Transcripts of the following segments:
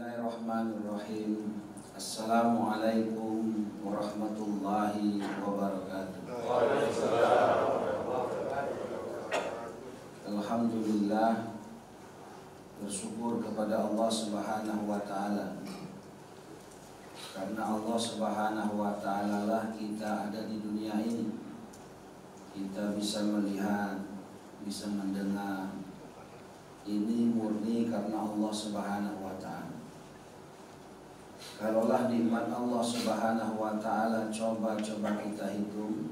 Bismillahirrahmanirrahim. Assalamualaikum warahmatullahi wabarakatuh. Alhamdulillah, bersyukur kepada Allah Subhanahu wa taala. Karena Allah Subhanahu wa taala lah kita ada di dunia ini. Kita bisa melihat, bisa mendengar. Ini murni karena Allah Subhanahu wa taala. Kalaulah nikmat Allah Subhanahu wa taala coba kita hitung,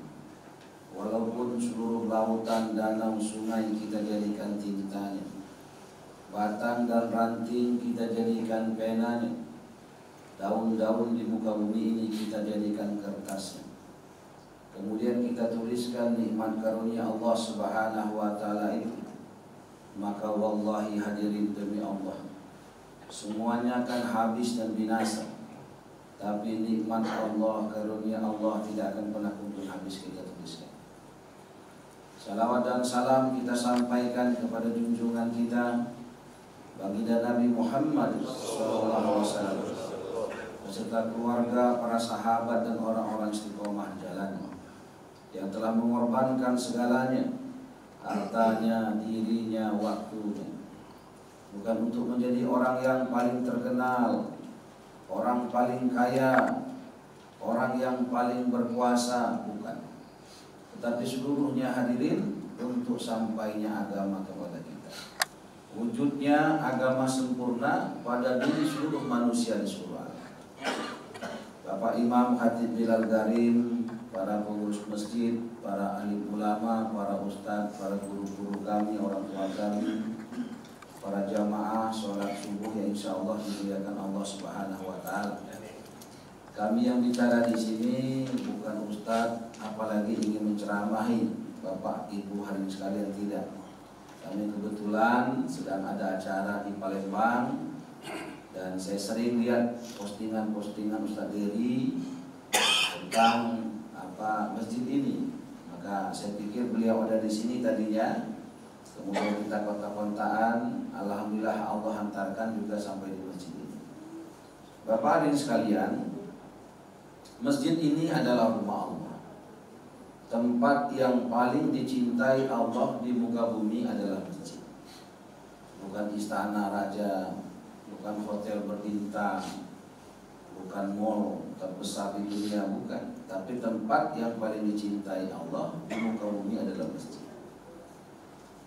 walaupun seluruh lautan, danau, sungai kita jadikan tintanya, batang dan ranting kita jadikan penanya, daun-daun di muka bumi ini kita jadikan kertasnya. Kemudian kita tuliskan nikmat karunia Allah Subhanahu wa taala itu. Maka wallahi hadirin demi Allah, semuanya akan habis dan binasa. Tapi nikmat Allah, karunia Allah tidak akan pernah kumpul habis kita tuliskan. Salawat dan salam kita sampaikan kepada junjungan kita, baginda Nabi Muhammad SAW, beserta keluarga, para sahabat dan orang-orang istiqomah jalannya, yang telah mengorbankan segalanya, hartanya, dirinya, waktunya, bukan untuk menjadi orang yang paling terkenal, orang paling kaya, orang yang paling berkuasa, bukan. Tetapi seluruhnya hadirin untuk sampainya agama kepada kita. Wujudnya agama sempurna pada diri seluruh manusia di seluruh alam. Bapak Imam Khatib Bilal Garim, para pengurus masjid, para alim ulama, para ustadz, para guru-guru kami, orang tua kami, para jamaah sholat subuh yang insya Allah dimuliakan Allah Subhanahu wa taala. Kami yang bicara di sini bukan ustadz, apalagi ingin menceramahi Bapak Ibu hadirin sekalian, tidak. Kami kebetulan sedang ada acara di Palembang dan saya sering lihat postingan-postingan Ustadz Dery tentang masjid ini. Maka saya pikir beliau ada di sini tadinya. Kemudian kita kontak-kontakan, alhamdulillah Allah hantarkan juga sampai di masjid ini. Bapak hadirin sekalian, masjid ini adalah rumah Allah. Tempat yang paling dicintai Allah di muka bumi adalah masjid. Bukan istana raja, bukan hotel berbintang, bukan mall terbesar di dunia, bukan. Tapi tempat yang paling dicintai Allah di muka bumi adalah masjid.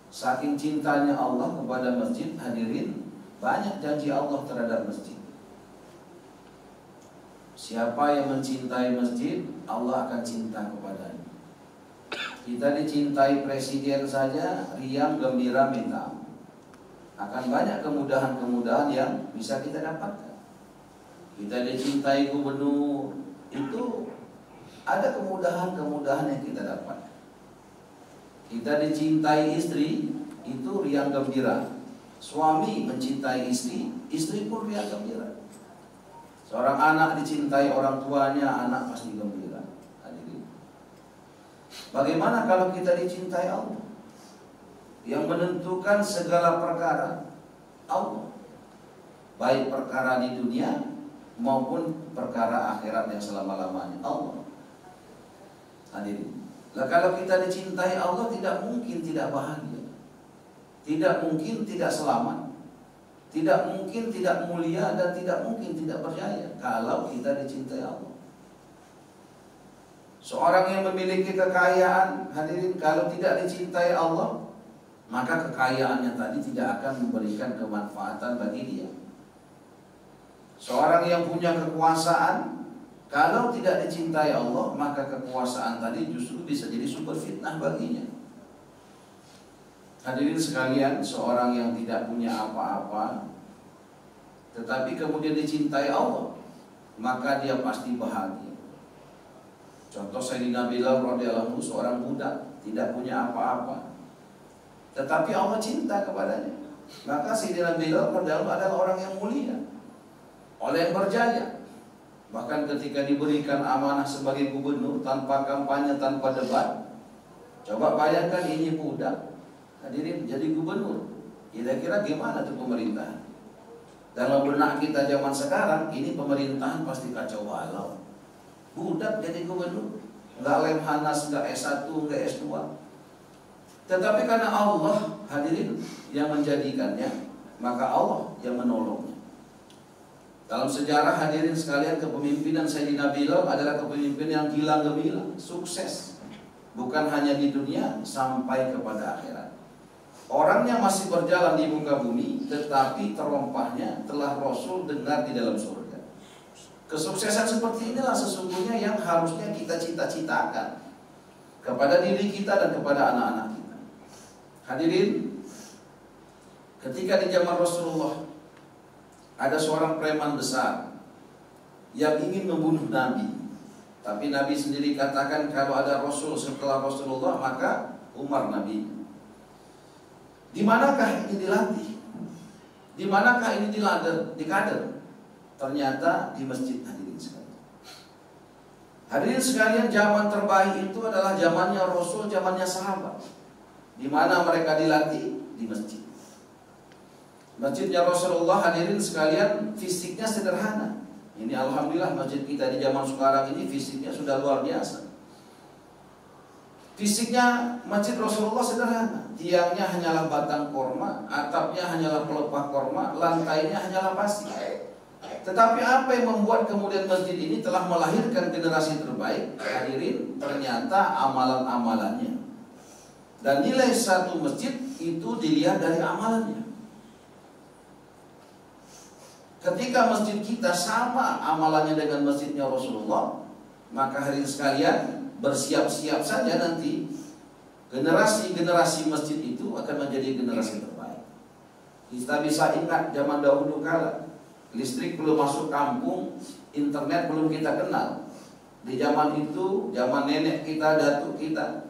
Saking cintanya Allah kepada masjid, hadirin, banyak janji Allah terhadap masjid. Siapa yang mencintai masjid, Allah akan cinta kepadanya. Kita dicintai presiden saja, riang gembira minta ampun. Akan banyak kemudahan-kemudahan yang bisa kita dapatkan. Kita dicintai gubernur, itu ada kemudahan-kemudahan yang kita dapat. Kita dicintai istri, itu riang gembira. Suami mencintai istri, istri pun riang gembira. Seorang anak dicintai orang tuanya, anak pasti gembira. Hadirin, bagaimana kalau kita dicintai Allah? Yang menentukan segala perkara Allah, baik perkara di dunia maupun perkara akhirat yang selama-lamanya Allah. Hadirin, kalau kita dicintai Allah, tidak mungkin tidak bahagia, tidak mungkin tidak selamat, tidak mungkin tidak mulia, dan tidak mungkin tidak berjaya kalau kita dicintai Allah. Seorang yang memiliki kekayaan, hadirin, kalau tidak dicintai Allah, maka kekayaannya tadi tidak akan memberikan kemanfaatan bagi dia. Seorang yang punya kekuasaan, kalau tidak dicintai Allah, maka kekuasaan tadi justru bisa jadi sumber fitnah baginya. Hadirin sekalian, seorang yang tidak punya apa-apa, tetapi kemudian dicintai Allah, maka dia pasti bahagia. Contoh Sayyidina Bilal radhiyallahu anhu, seorang budak, tidak punya apa-apa, tetapi Allah cinta kepadanya. Maka Sayyidina Bilal radhiyallahu anhu adalah orang yang mulia, oleh yang berjaya. Bahkan ketika diberikan amanah sebagai gubernur, tanpa kampanye, tanpa debat, coba bayangkan ini budak, hadirin, jadi gubernur. Kira-kira gimana tuh pemerintah? Dalam benak kita zaman sekarang, ini pemerintahan pasti kacau balau. Budak jadi gubernur, nggak Lemhanas, nggak S1, nggak S2. Tetapi karena Allah hadirin yang menjadikannya, maka Allah yang menolongnya. Dalam sejarah hadirin sekalian, kepemimpinan Sayyidina Bilal adalah kepemimpinan yang gilang gemilang, sukses. Bukan hanya di dunia, sampai kepada akhirat. Orangnya masih berjalan di muka bumi, tetapi terompahnya telah Rasul dengar di dalam surga. Kesuksesan seperti inilah sesungguhnya yang harusnya kita cita-citakan kepada diri kita dan kepada anak-anak kita. Hadirin, ketika di zaman Rasulullah ada seorang preman besar yang ingin membunuh Nabi, tapi Nabi sendiri katakan kalau ada Rasul setelah Rasulullah maka Umar Nabi. Di manakah ini dilatih? Di manakah ini dikader? Ternyata di masjid, hadirin sekalian. Hadirin sekalian, zaman terbaik itu adalah zamannya Rasul, zamannya sahabat. Di mana mereka dilatih? Di masjid. Masjidnya Rasulullah, hadirin sekalian, fisiknya sederhana. Ini alhamdulillah masjid kita di zaman sekarang ini fisiknya sudah luar biasa. Fisiknya masjid Rasulullah sederhana. Tiangnya hanyalah batang korma, atapnya hanyalah pelepah korma, lantainya hanyalah pasir. Tetapi apa yang membuat kemudian masjid ini telah melahirkan generasi terbaik? Hadirin, ternyata amalan-amalannya. Dan nilai satu masjid itu dilihat dari amalannya. Ketika masjid kita sama amalannya dengan masjidnya Rasulullah, maka hadirin sekalian, bersiap-siap saja nanti generasi-generasi masjid itu akan menjadi generasi terbaik. Kita bisa ingat zaman dahulu kala, listrik belum masuk kampung, internet belum kita kenal. Di zaman itu, zaman nenek kita, datuk kita,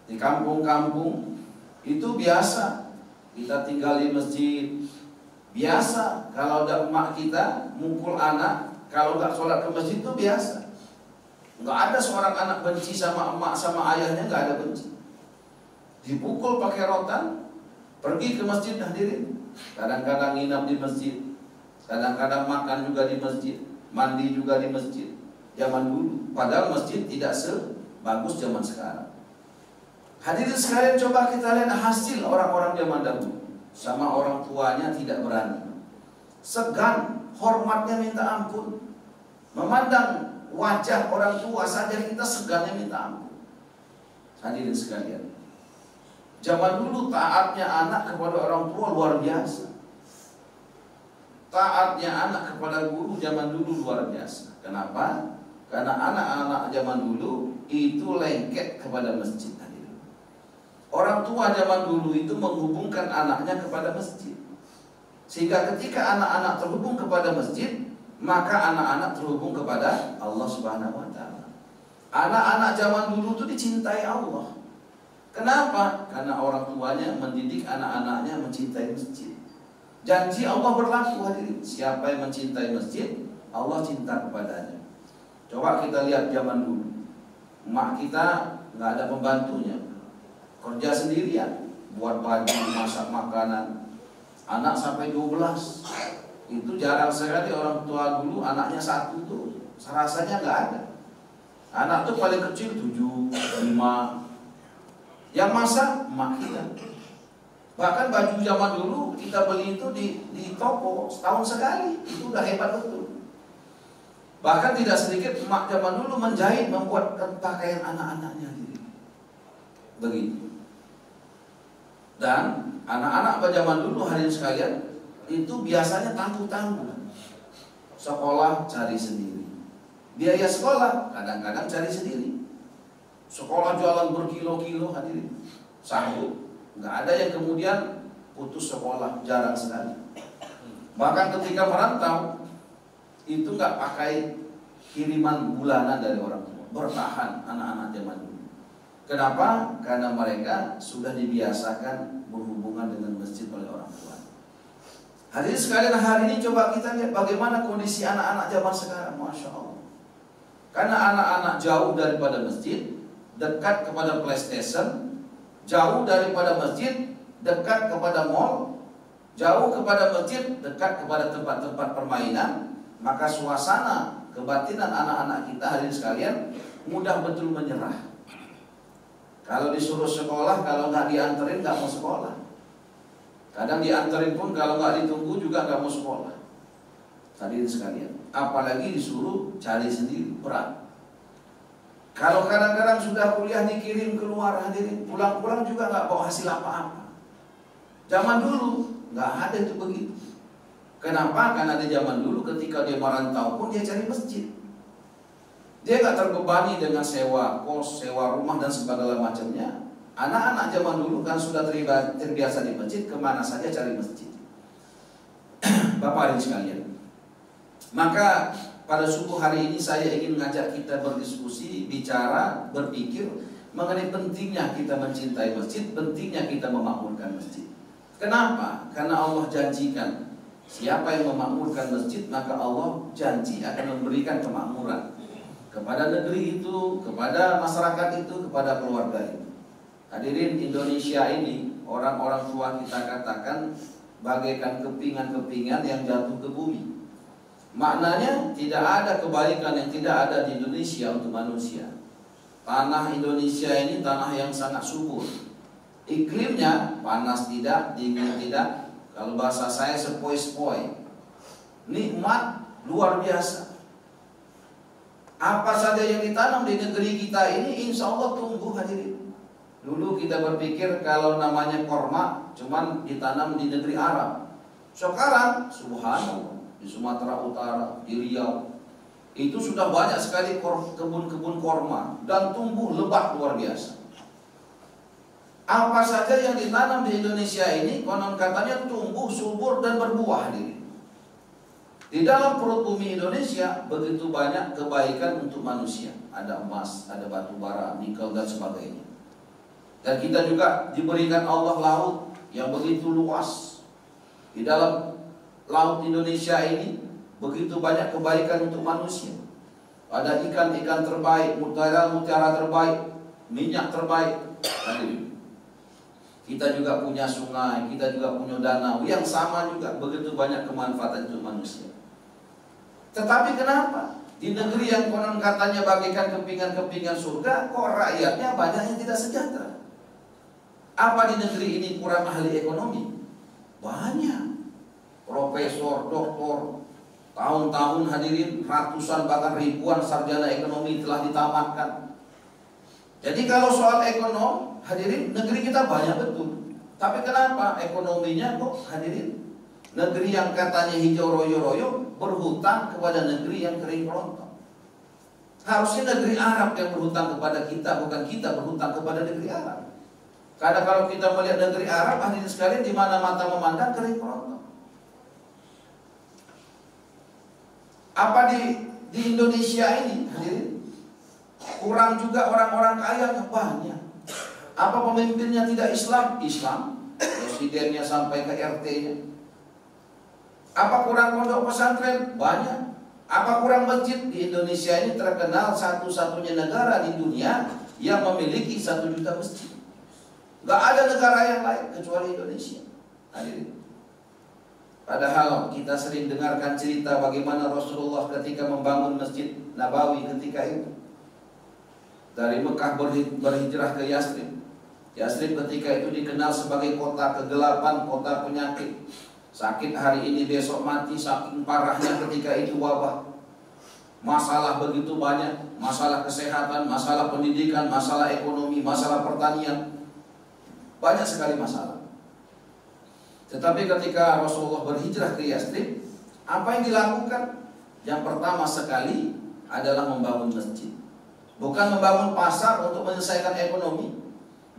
di kampung-kampung itu biasa kita tinggal di masjid. Biasa kalau ada emak kita mukul anak, kalau nggak sholat ke masjid itu biasa. Nggak ada seorang anak benci sama emak sama ayahnya, nggak ada benci. Dipukul pakai rotan, pergi ke masjid, hadirin. Kadang-kadang nginap di masjid, kadang-kadang makan juga di masjid, mandi juga di masjid. Zaman dulu, padahal masjid tidak sebagus zaman sekarang. Hadirin sekalian, coba kita lihat hasil orang-orang zaman dahulu. Sama orang tuanya tidak berani, segan, hormatnya minta ampun. Memandang wajah orang tua saja kita segannya minta ampun. Hadirin sekalian, zaman dulu taatnya anak kepada orang tua luar biasa. Taatnya anak kepada guru zaman dulu luar biasa. Kenapa? Karena anak-anak zaman dulu itu lengket kepada masjid. Orang tua zaman dulu itu menghubungkan anaknya kepada masjid. Sehingga ketika anak-anak terhubung kepada masjid, maka anak-anak terhubung kepada Allah Subhanahu wa Ta'ala. Anak-anak zaman dulu itu dicintai Allah. Kenapa? Karena orang tuanya mendidik anak-anaknya mencintai masjid. Janji Allah berlaku, hadirin. Siapa yang mencintai masjid, Allah cinta kepadanya. Coba kita lihat zaman dulu. Emak kita nggak ada pembantunya, kerja sendirian, buat baju, masak makanan. Anak sampai 12. Itu jarang sekali orang tua dulu anaknya satu tuh, rasanya nggak ada. Anak tuh paling kecil 7, 5. Yang masak emak kita. Bahkan baju zaman dulu kita beli itu di toko setahun sekali, itu udah hebat betul. Bahkan tidak sedikit emak zaman dulu menjahit, membuat pakaian anak-anaknya begitu. Dan anak-anak pada zaman dulu, hadirin sekalian, itu biasanya tangguh-tangguh. Sekolah cari sendiri, biaya sekolah kadang-kadang cari sendiri. Sekolah jualan berkilo-kilo, hadirin, sanggup. Nggak ada yang kemudian putus sekolah, jarang sekali. Bahkan ketika merantau itu nggak pakai kiriman bulanan dari orang tua, bertahan anak-anak zaman dulu. Kenapa? Karena mereka sudah dibiasakan berhubungan dengan masjid oleh orang tua. Hadirin sekalian, hari ini coba kita lihat bagaimana kondisi anak-anak zaman sekarang, Masya Allah. Karena anak-anak jauh daripada masjid, dekat kepada PlayStation, jauh daripada masjid, dekat kepada mall, jauh kepada masjid, dekat kepada tempat-tempat permainan, maka suasana kebatinan anak-anak kita hadirin sekalian mudah betul menyerah. Kalau disuruh sekolah, kalau nggak dianterin nggak mau sekolah. Kadang dianterin pun kalau nggak ditunggu juga nggak mau sekolah. Hadirin sekalian, apalagi disuruh cari sendiri, berat. Kalau kadang-kadang sudah kuliah dikirim keluar, hadirin, pulang-pulang juga nggak bawa hasil apa-apa. Zaman dulu nggak ada itu begitu. Kenapa? Karena di zaman dulu ketika dia merantau pun dia cari masjid. Dia nggak terbebani dengan sewa kos, sewa rumah dan segala macamnya. Anak-anak zaman dulu kan sudah terbiasa di masjid, kemana saja cari masjid. Bapak dan sekalian, maka pada subuh hari ini saya ingin mengajak kita berdiskusi, bicara, berpikir mengenai pentingnya kita mencintai masjid, pentingnya kita memakmurkan masjid. Kenapa? Karena Allah janjikan siapa yang memakmurkan masjid, maka Allah janji akan memberikan kemakmuran kepada negeri itu, kepada masyarakat itu, kepada keluarga itu. Hadirin, Indonesia ini orang-orang tua kita katakan bagaikan kepingan-kepingan yang jatuh ke bumi. Maknanya tidak ada kebaikan yang tidak ada di Indonesia untuk manusia. Tanah Indonesia ini tanah yang sangat subur. Iklimnya panas tidak, dingin tidak. Kalau bahasa saya sepoi-sepoi. Nikmat luar biasa. Apa saja yang ditanam di negeri kita ini insya Allah tumbuh, hadirin. Dulu kita berpikir kalau namanya korma cuman ditanam di negeri Arab. Sekarang subhanallah, di Sumatera Utara, di Riau, itu sudah banyak sekali kebun-kebun korma dan tumbuh lebat luar biasa. Apa saja yang ditanam di Indonesia ini konon katanya tumbuh subur dan berbuah. Di dalam perut bumi Indonesia begitu banyak kebaikan untuk manusia. Ada emas, ada batu bara, nikel dan sebagainya. Dan kita juga diberikan Allah laut yang begitu luas. Di dalam laut Indonesia ini begitu banyak kebaikan untuk manusia. Ada ikan-ikan terbaik, mutiara terbaik, minyak terbaik. Kita juga punya sungai, kita juga punya danau yang sama juga begitu banyak kemanfaatan untuk manusia. Tetapi kenapa di negeri yang konon katanya bagaikan kepingan-kepingan surga, kok rakyatnya banyak yang tidak sejahtera? Apa di negeri ini kurang ahli ekonomi? Banyak. Profesor, doktor, tahun-tahun hadirin, ratusan bahkan ribuan sarjana ekonomi telah ditamatkan. Jadi kalau soal ekonomi, hadirin, negeri kita banyak betul. Tapi kenapa ekonominya kok, hadirin, negeri yang katanya hijau royo-royo berhutang kepada negeri yang kering kerontong? Harusnya negeri Arab yang berhutang kepada kita, bukan kita berhutang kepada negeri Arab. Karena kalau kita melihat negeri Arab, hadirin sekalian, di mana mata memandang kering kerontong. Apa di Indonesia ini, hadirin, kurang juga orang-orang kaya yang banyak. Apa pemimpinnya tidak Islam? Islam. Presidennya sampai ke RT-nya. Apa kurang pondok pesantren? Banyak. Apa kurang masjid? Di Indonesia ini terkenal satu-satunya negara di dunia yang memiliki 1 juta masjid. Gak ada negara yang lain kecuali Indonesia, hadirin. Padahal kita sering dengarkan cerita bagaimana Rasulullah ketika membangun Masjid Nabawi ketika itu. Dari Mekah berhijrah ke Yathrib. Yathrib ketika itu dikenal sebagai kota kegelapan, kota penyakit. Sakit hari ini besok mati, saking parahnya ketika itu wabah. Masalah begitu banyak, masalah kesehatan, masalah pendidikan, masalah ekonomi, masalah pertanian. Banyak sekali masalah. Tetapi ketika Rasulullah berhijrah ke Yathrib, apa yang dilakukan? Yang pertama sekali adalah membangun masjid. Bukan membangun pasar untuk menyelesaikan ekonomi,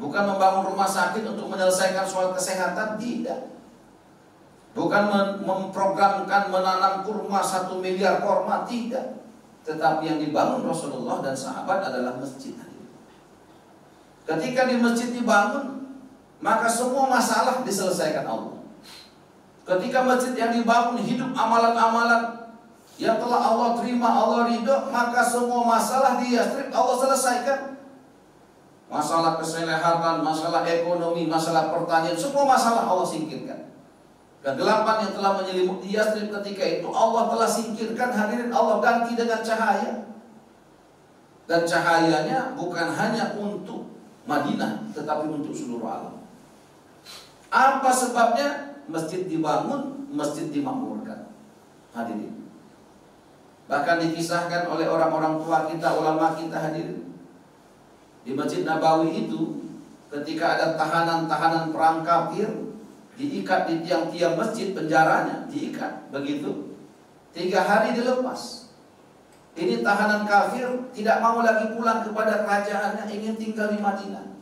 bukan membangun rumah sakit untuk menyelesaikan soal kesehatan, tidak. Bukan memprogramkan menanam kurma 1 miliar kurma, tidak. Tetapi yang dibangun Rasulullah dan sahabat adalah masjid. Ketika di masjid dibangun, maka semua masalah diselesaikan Allah. Ketika masjid yang dibangun hidup amalan-amalan yang telah Allah terima, Allah ridho, maka semua masalah di Yathrib Allah selesaikan. Masalah kesehatan, masalah ekonomi, masalah pertanian, semua masalah Allah singkirkan. Kegelapan yang telah menyelimuti Yathrib ketika itu Allah telah singkirkan, hadirin, Allah ganti dengan cahaya. Dan cahayanya bukan hanya untuk Madinah, tetapi untuk seluruh alam. Apa sebabnya? Masjid dibangun, masjid dimakmurkan. Hadirin, bahkan dikisahkan oleh orang-orang tua kita, ulama kita, hadirin, di Masjid Nabawi itu ketika ada tahanan-tahanan perang kafir, diikat di tiang-tiang masjid, penjaranya diikat begitu, 3 hari dilepas. Ini tahanan kafir tidak mau lagi pulang kepada kerajaannya, ingin tinggal di Madinah.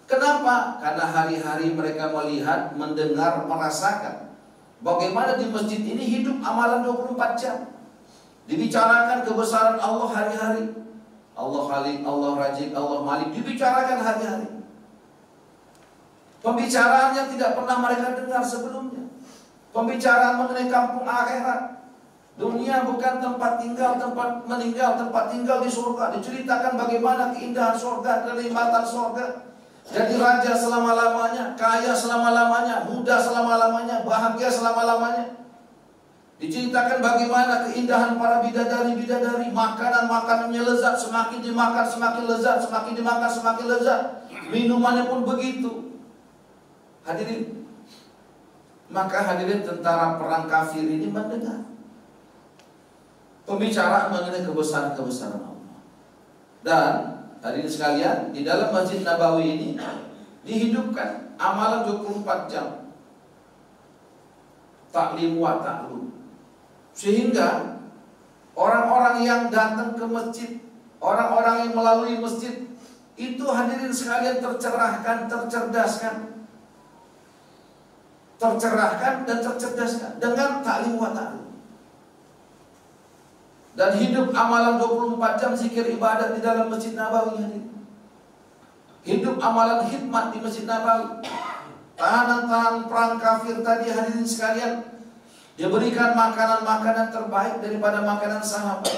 Kenapa? Karena hari-hari mereka melihat, mendengar, merasakan bagaimana di masjid ini hidup amalan 24 jam. Dibicarakan kebesaran Allah hari-hari. Allah Khalik, Allah Razik, Allah Malik, dibicarakan hari-hari. Pembicaraan yang tidak pernah mereka dengar sebelumnya. Pembicaraan mengenai kampung akhirat. Dunia bukan tempat tinggal, tempat meninggal, tempat tinggal di surga. Diceritakan bagaimana keindahan surga, kenikmatan surga. Jadi raja selama-lamanya, kaya selama-lamanya, muda selama-lamanya, bahagia selama-lamanya. Diceritakan bagaimana keindahan para bidadari-bidadari, makanan-makanannya lezat, semakin dimakan semakin lezat, semakin dimakan semakin lezat. Minumannya pun begitu. Hadirin, maka hadirin, tentara perang kafir ini mendengar pembicaraan mengenai kebesaran-kebesaran Allah. Dan hadirin sekalian, di dalam Masjid Nabawi ini dihidupkan amalan 24 jam, taklim wa ta'lum, sehingga orang-orang yang datang ke masjid, orang-orang yang melalui masjid itu, hadirin sekalian, tercerahkan, tercerahkan dan tercerdaskan dengan taklim wa ta'lum. Dan hidup amalan 24 jam zikir ibadat di dalam Masjid Nabawi. Hidup amalan khidmat di Masjid Nabawi. Tahanan-tahanan perang kafir tadi, hadirin sekalian, diberikan makanan-makanan terbaik daripada makanan sahabat.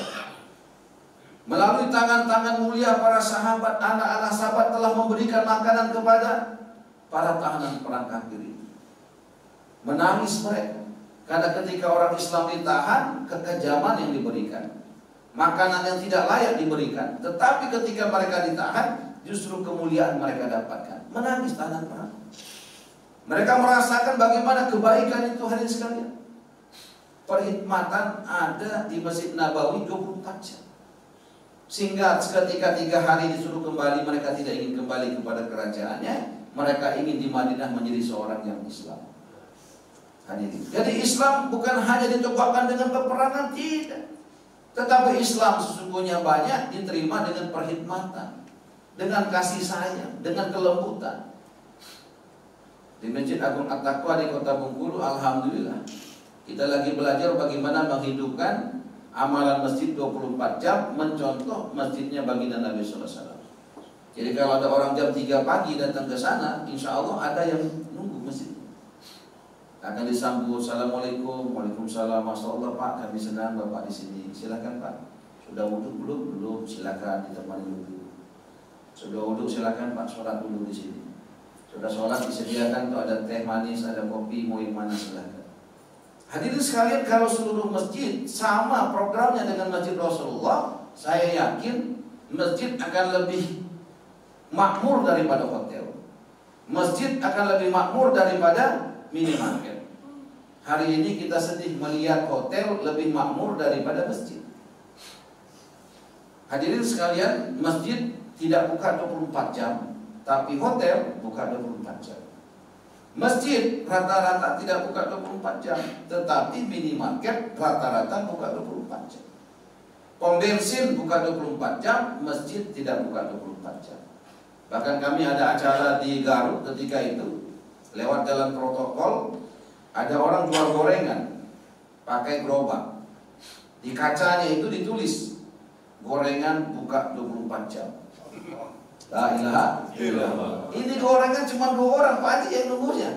Melalui tangan-tangan mulia para sahabat, anak-anak sahabat telah memberikan makanan kepada para tahanan perang kafir itu. Menangis mereka karena ketika orang Islam ditahan, kekejaman yang diberikan, makanan yang tidak layak diberikan. Tetapi ketika mereka ditahan, justru kemuliaan mereka dapatkan. Menangis tahanan perang. Mereka merasakan bagaimana kebaikan itu, hadirin sekalian. Perkhidmatan ada di Masjid Nabawi 24 jam. Sehingga ketika 3 hari disuruh kembali, mereka tidak ingin kembali kepada kerajaannya. Mereka ingin di Madinah menjadi seorang yang Islam. Hadirin. Jadi Islam bukan hanya ditegakkan dengan peperangan, tidak. Tetapi Islam sesungguhnya banyak diterima dengan perkhidmatan, dengan kasih sayang, dengan kelembutan. Di Masjid Agung At-Taqwa di Kota Bengkulu, alhamdulillah, kita lagi belajar bagaimana menghidupkan amalan masjid 24 jam, mencontoh masjidnya baginda Nabi sallallahu alaihi wasallam. Jadi kalau ada orang jam 3 pagi datang ke sana, insya Allah ada yang nunggu masjid. Akan disambut, assalamualaikum, waalaikumsalam, masya Allah Pak, kami senang Bapak di sini. Silakan Pak. Sudah wudhu belum? Belum. Silakan ditemani wudhu. Sudah wudhu, silakan Pak, sholat dulu di sini. Sudah sholat, disediakan tuh ada teh manis, ada kopi, mau yang mana silakan. Hadirin sekalian, kalau seluruh masjid sama programnya dengan masjid Rasulullah, saya yakin masjid akan lebih makmur daripada hotel. Masjid akan lebih makmur daripada minimarket. Hari ini kita sedih melihat hotel lebih makmur daripada masjid. Hadirin sekalian, masjid tidak buka 24 jam, tapi hotel buka 24 jam. Masjid rata-rata tidak buka 24 jam, tetapi minimarket rata-rata buka 24 jam. Pom bensin buka 24 jam, masjid tidak buka 24 jam. Bahkan kami ada acara di Garut ketika itu, lewat jalan protokol, ada orang jual gorengan pakai gerobak. Di kacanya itu ditulis gorengan buka 24 jam. La ilaha illallah. Ini gorengan cuma 2 orang Pak Haji yang nunggunya.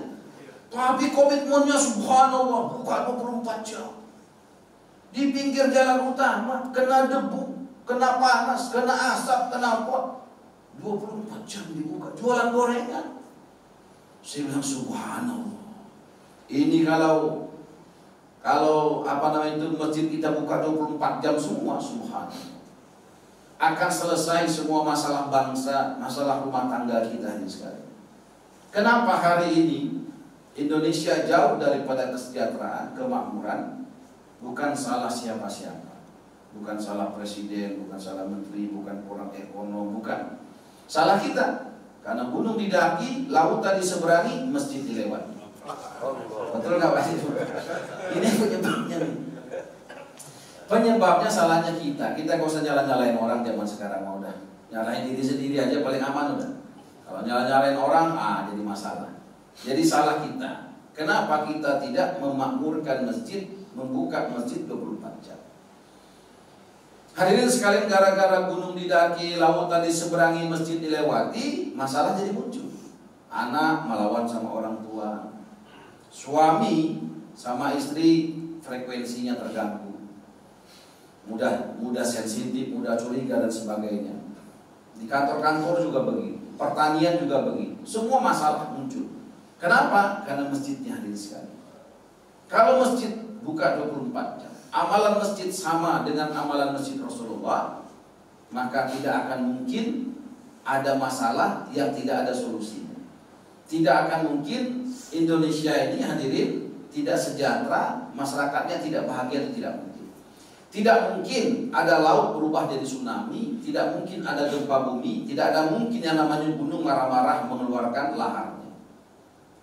Tapi komitmennya subhanallah buka 24 jam. Di pinggir jalan utama, kena debu, kena panas, kena asap, kena apa, 24 jam dibuka, jualan gorengan. Saya bilang subhanallah. Ini kalau apa namanya itu masjid kita buka 24 jam semua, subhanallah, akan selesai semua masalah bangsa, masalah rumah tangga kita ini sekarang. Kenapa hari ini Indonesia jauh daripada kesejahteraan, kemakmuran? Bukan salah siapa-siapa, bukan salah presiden, bukan salah menteri, bukan orang ekonom, bukan. Salah kita, karena gunung didaki, lautan diseberangi, masjid dilewati. Betul nggak Pak? Ini penyebabnya nih. Penyebabnya salahnya kita. Kita gak usah nyalain orang zaman sekarang, udah nyalain diri sendiri aja paling aman udah. Kalau nyalain orang, jadi masalah. Jadi salah kita. Kenapa kita tidak memakmurkan masjid, membuka masjid 24 jam? Hadirin sekalian, gara-gara gunung didaki, lautan diseberangi, masjid dilewati, masalah jadi muncul. Anak melawan sama orang tua, suami sama istri frekuensinya terganggu, mudah sensitif, mudah curiga dan sebagainya. Di kantor-kantor juga begitu, pertanian juga begitu. Semua masalah muncul. Kenapa? Karena masjidnya hadirin sekalian. Kalau masjid buka 24 jam, amalan masjid sama dengan amalan masjid Rasulullah, maka tidak akan mungkin ada masalah yang tidak ada solusinya. Tidak akan mungkin Indonesia ini hadirin tidak sejahtera, masyarakatnya tidak bahagia, tidak mungkin. Tidak mungkin ada laut berubah jadi tsunami, tidak mungkin ada gempa bumi, tidak ada mungkin yang namanya gunung marah-marah mengeluarkan laharnya.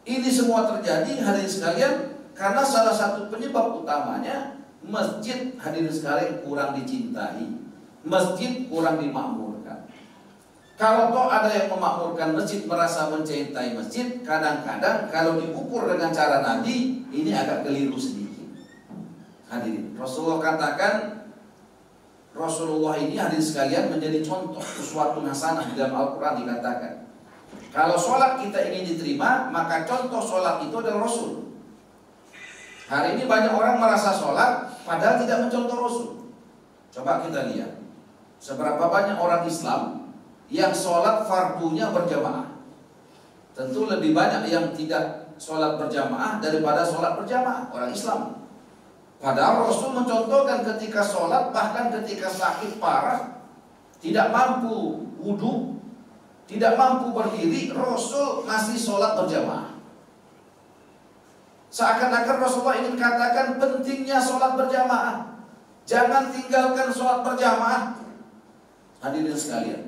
Ini semua terjadi hadirin sekalian karena salah satu penyebab utamanya masjid hadirin sekalian kurang dicintai, masjid kurang dimakmurkan. Kalau toh ada yang memakmurkan masjid, merasa mencintai masjid, kadang-kadang kalau diukur dengan cara Nabi, ini agak keliru sedikit. Hadirin, Rasulullah katakan, Rasulullah ini hadirin sekalian menjadi contoh, uswatun hasanah di dalam Al-Quran dikatakan. Kalau sholat kita ingin diterima, maka contoh sholat itu adalah Rasul. Hari ini banyak orang merasa sholat, padahal tidak mencontoh Rasul. Coba kita lihat, seberapa banyak orang Islam yang sholat fardunya berjamaah. Tentu lebih banyak yang tidak sholat berjamaah daripada sholat berjamaah orang Islam. Padahal Rasul mencontohkan ketika sholat, bahkan ketika sakit parah, tidak mampu wudhu, tidak mampu berdiri, Rasul masih sholat berjamaah. Seakan-akan Rasulullah ingin katakan pentingnya sholat berjamaah. Jangan tinggalkan sholat berjamaah. Hadirin sekalian,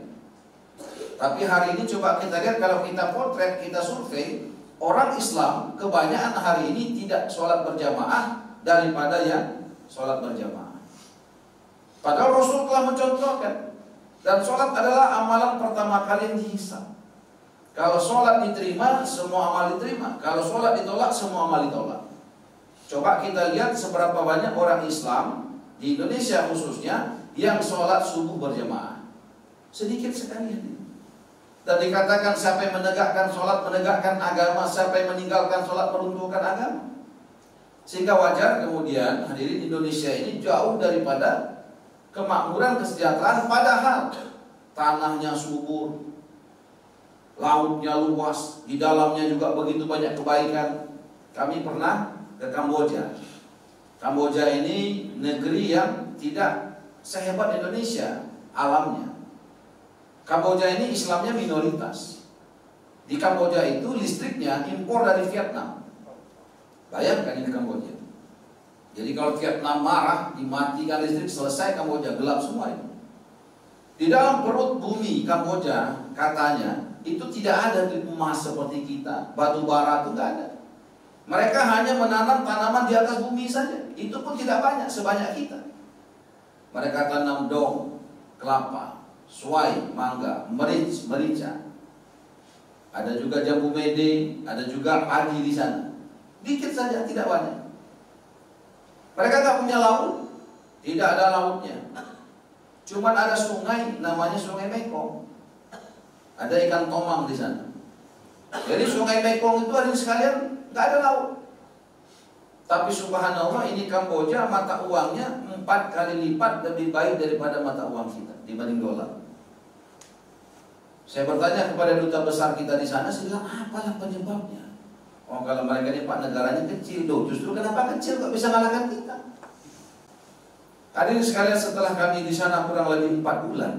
tapi hari ini coba kita lihat, kalau kita potret, kita survei, orang Islam kebanyakan hari ini tidak sholat berjamaah daripada yang sholat berjamaah. Padahal Rasul telah mencontohkan, dan sholat adalah amalan pertama kali yang dihisab. Kalau sholat diterima, semua amal diterima. Kalau sholat ditolak, semua amal ditolak. Coba kita lihat seberapa banyak orang Islam di Indonesia khususnya yang sholat subuh berjamaah. Sedikit sekali. Dan dikatakan siapa yang menegakkan sholat, menegakkan agama, siapa yang meninggalkan sholat, meruntuhkan agama. Sehingga wajar kemudian hadirin Indonesia ini jauh daripada kemakmuran, kesejahteraan, padahal tanahnya subur, lautnya luas, di dalamnya juga begitu banyak kebaikan. Kami pernah ke Kamboja. Kamboja ini negeri yang tidak sehebat Indonesia alamnya. Kamboja ini Islamnya minoritas. Di Kamboja itu listriknya impor dari Vietnam. Bayangkan ini Kamboja. Jadi kalau Vietnam marah, dimatikan listrik, selesai Kamboja, gelap semua itu. Di dalam perut bumi Kamboja katanya itu tidak ada emas seperti kita, batu bara itu tidak ada. Mereka hanya menanam tanaman di atas bumi saja. Itu pun tidak banyak sebanyak kita. Mereka tanam dong, kelapa, suai, mangga, merica. Ada juga jambu mede, ada juga padi di sana. Dikit saja, tidak banyak. Mereka tak punya laut, tidak ada lautnya. Cuman ada sungai, namanya Sungai Mekong. Ada ikan tomang di sana. Jadi Sungai Mekong itu ada sekalian, nggak ada laut. Tapi subhanallah, ini Kamboja mata uangnya 4 kali lipat lebih baik daripada mata uang kita dibanding dolar. Saya bertanya kepada duta besar kita di sana, saya bilang apalah penyebabnya? Oh, kalau mereka ini Pak negaranya kecil, loh justru kenapa kecil kok bisa ngalahkan kita? Hadirin sekalian, setelah kami di sana kurang lebih 4 bulan,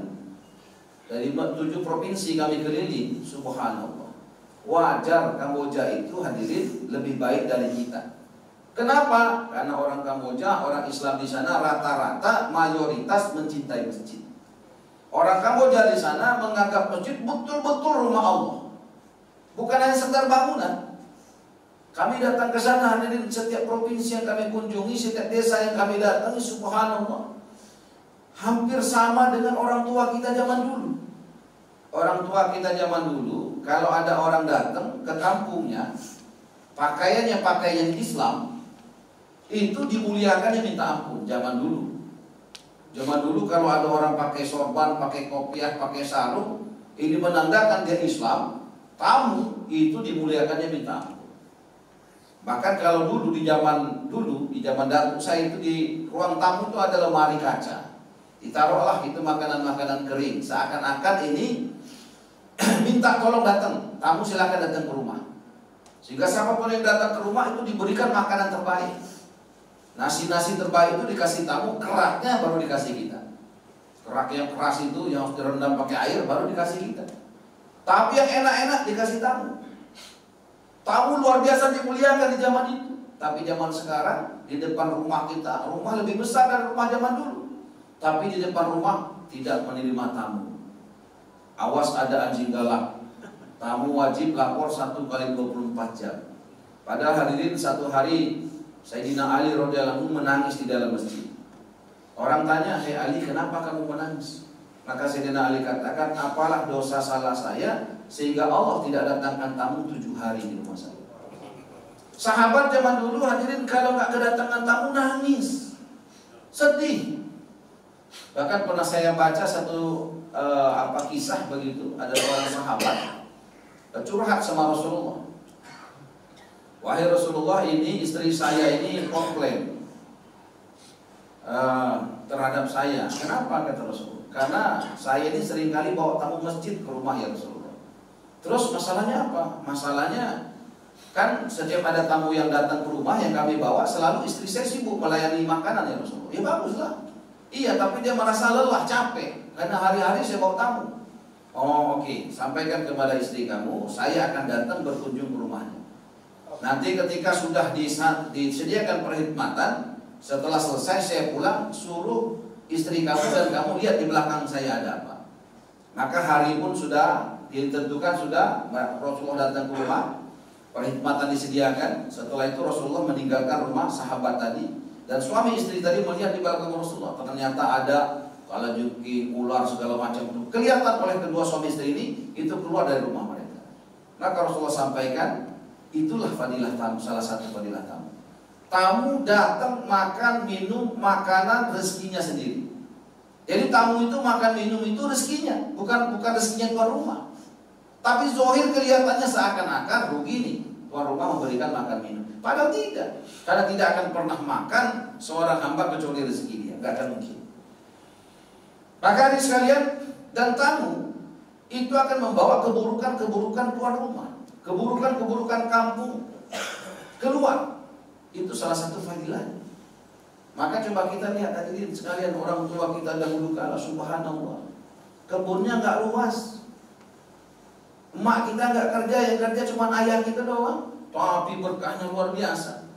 dari 7 provinsi kami keliling, subhanallah, wajar Kamboja itu hadirin lebih baik dari kita. Kenapa? Karena orang Kamboja, orang Islam di sana rata-rata mayoritas mencintai masjid. Orang Kamboja di sana menganggap masjid betul-betul rumah Allah, bukan hanya sekedar bangunan. Kami datang ke sana hadirin, setiap provinsi yang kami kunjungi, setiap desa yang kami datangi, subhanallah, hampir sama dengan orang tua kita zaman dulu. Orang tua kita zaman dulu, kalau ada orang datang ke kampungnya, pakaiannya pakaian Islam, itu dimuliakannya minta ampun. Zaman dulu kalau ada orang pakai sorban, pakai kopiah, pakai sarung, ini menandakan dia Islam. Tamu itu dimuliakannya minta ampun. Bahkan kalau dulu di zaman datuk saya itu, di ruang tamu itu ada lemari kaca, ditaruhlah itu makanan-makanan kering, seakan-akan ini minta tolong datang, tamu silakan datang ke rumah. Sehingga siapapun yang datang ke rumah itu diberikan makanan terbaik. Nasi-nasi terbaik itu dikasih tamu, keraknya baru dikasih kita. Kerak yang keras itu yang harus direndam pakai air baru dikasih kita. Tapi yang enak-enak dikasih tamu. Tamu luar biasa dimuliakan di zaman itu. Tapi zaman sekarang di depan rumah kita, rumah lebih besar dari rumah zaman dulu, tapi di depan rumah tidak menerima tamu. Awas ada anjing galak. Tamu wajib lapor 1 kali 24 jam. Padahal hadirin, satu hari Sayyidina Ali radhiyallahu anhu menangis di dalam masjid. Orang tanya, "Hei Ali, kenapa kamu menangis?" Maka Sayyidina Ali katakan, "Apalah dosa salah saya sehingga Allah tidak datangkan tamu 7 hari di rumah saya." Sahabat zaman dulu hadirin, kalau nggak kedatangan tamu nangis, sedih. Bahkan pernah saya baca satu kisah begitu, ada seorang sahabat curhat sama Rasulullah. "Wahai Rasulullah, ini istri saya ini komplain terhadap saya." "Kenapa?" kata Rasul. "Karena saya ini seringkali bawa tamu masjid ke rumah ya Rasulullah." "Terus masalahnya apa?" "Masalahnya kan setiap ada tamu yang datang ke rumah yang kami bawa, selalu istri saya sibuk melayani makanan ya Rasulullah." "Ya baguslah." "Iya, tapi dia merasa lelah, capek karena hari-hari saya bawa tamu." "Oh oke, sampaikan kepada istri kamu, saya akan datang berkunjung ke rumahnya. Nanti ketika sudah disediakan perkhidmatan, setelah selesai saya pulang, suruh istri kamu dan kamu lihat di belakang saya ada apa." Maka hari pun sudah ditentukan, sudah Rasulullah datang ke rumah, perkhidmatan disediakan. Setelah itu Rasulullah meninggalkan rumah sahabat tadi, dan suami istri tadi melihat di belakang Rasulullah, ternyata ada kalajuki, ular, segala macam itu kelihatan oleh kedua suami istri ini, itu keluar dari rumah mereka. Maka Rasulullah sampaikan, itulah fadilah tamu, salah satu fadilah tamu. Tamu datang makan, minum, makanan rezekinya sendiri. Jadi tamu itu makan, minum itu rezekinya, bukan rezekinya tuan rumah. Tapi zohir kelihatannya seakan-akan rugi nih, tuan rumah memberikan makan minum. Padahal tidak, karena tidak akan pernah makan seorang hamba kecuali rezeki dia, gak akan mungkin. Maka hadirin sekalian, dan tamu itu akan membawa keburukan-keburukan tuan rumah, keburukan-keburukan kampung keluar. Itu salah satu fadilahnya. Maka coba kita lihat hadirin sekalian, orang tua kita dahulu kala, subhanallah, kebunnya nggak luas, emak kita nggak kerja, yang kerja cuma ayah kita doang, tapi berkahnya luar biasa.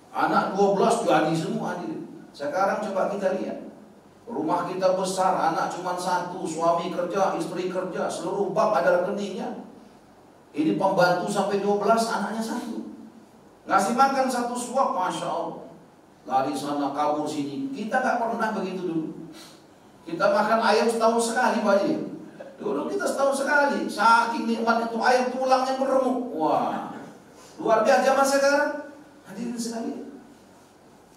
Anak 12 jadi semua hadirin. Sekarang coba kita lihat, rumah kita besar, anak cuma 1, suami kerja, istri kerja, seluruh bab ada rekeningnya. Ini pembantu sampai 12, anaknya 1. Ngasih makan 1 suap, masya Allah. Lari sana, kabur sini. Kita nggak pernah begitu dulu. Kita makan ayam setahun sekali, Pak Haji. Dulu kita setahun sekali. Saking nikmat itu ayam, tulangnya beremuk. Wah, luar biasa. Zaman sekarang, hadirin sekalian,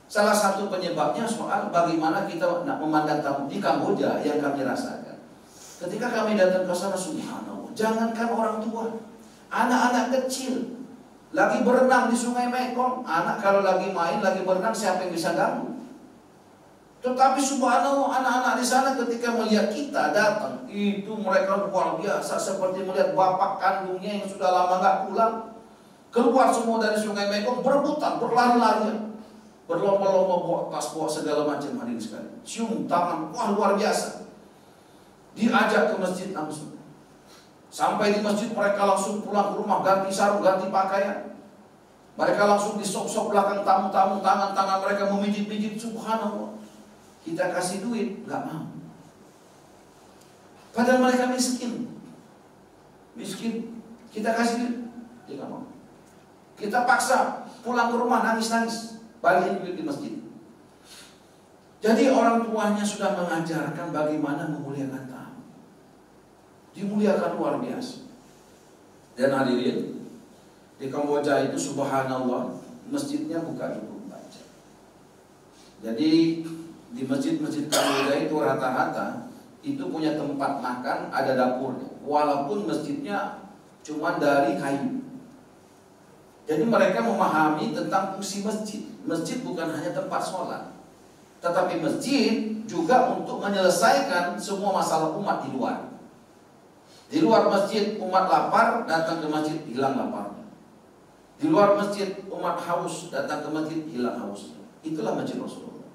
salah satu penyebabnya soal bagaimana kita memandang tamu di Kamboja yang kami rasakan. Ketika kami datang ke sana, subhanallah, jangankan orang tua, anak-anak kecil lagi berenang di Sungai Mekong. Anak kalau lagi main, lagi berenang, siapa yang bisa ganggu? Tetapi subhanallah, anak-anak di sana ketika melihat kita datang, itu mereka luar biasa, seperti melihat bapak kandungnya yang sudah lama nggak pulang. Keluar semua dari Sungai Mekong, berebutan, berlari-larian, berlomba-lomba bawa tas, bawa segala macam, hadirin sekalian. Cium tangan, wah luar biasa. Diajak ke masjid langsung. Sampai di masjid mereka langsung pulang ke rumah, ganti sarung, ganti pakaian. Mereka langsung disop-sop belakang tamu-tamu, tangan-tangan mereka memijit-mijit. Subhanallah. Kita kasih duit, nggak mau. Padahal mereka miskin. Miskin, kita kasih duit, dia nggak mau. Kita paksa pulang ke rumah nangis-nangis, balikin duit di masjid. Jadi orang tuanya sudah mengajarkan bagaimana memuliakan tamu. Dimuliakan luar biasa. Dan hadirin, di Kamboja itu subhanallah, masjidnya buka 24 jam. Jadi di masjid-masjid Kamboja itu rata-rata itu punya tempat makan, ada dapurnya. Walaupun masjidnya cuma dari kayu. Jadi mereka memahami tentang fungsi masjid. Masjid bukan hanya tempat sholat, tetapi masjid juga untuk menyelesaikan semua masalah umat di luar. Di luar masjid umat lapar, datang ke masjid hilang laparnya. Di luar masjid umat haus, datang ke masjid hilang hausnya. Itulah masjid Rasulullah.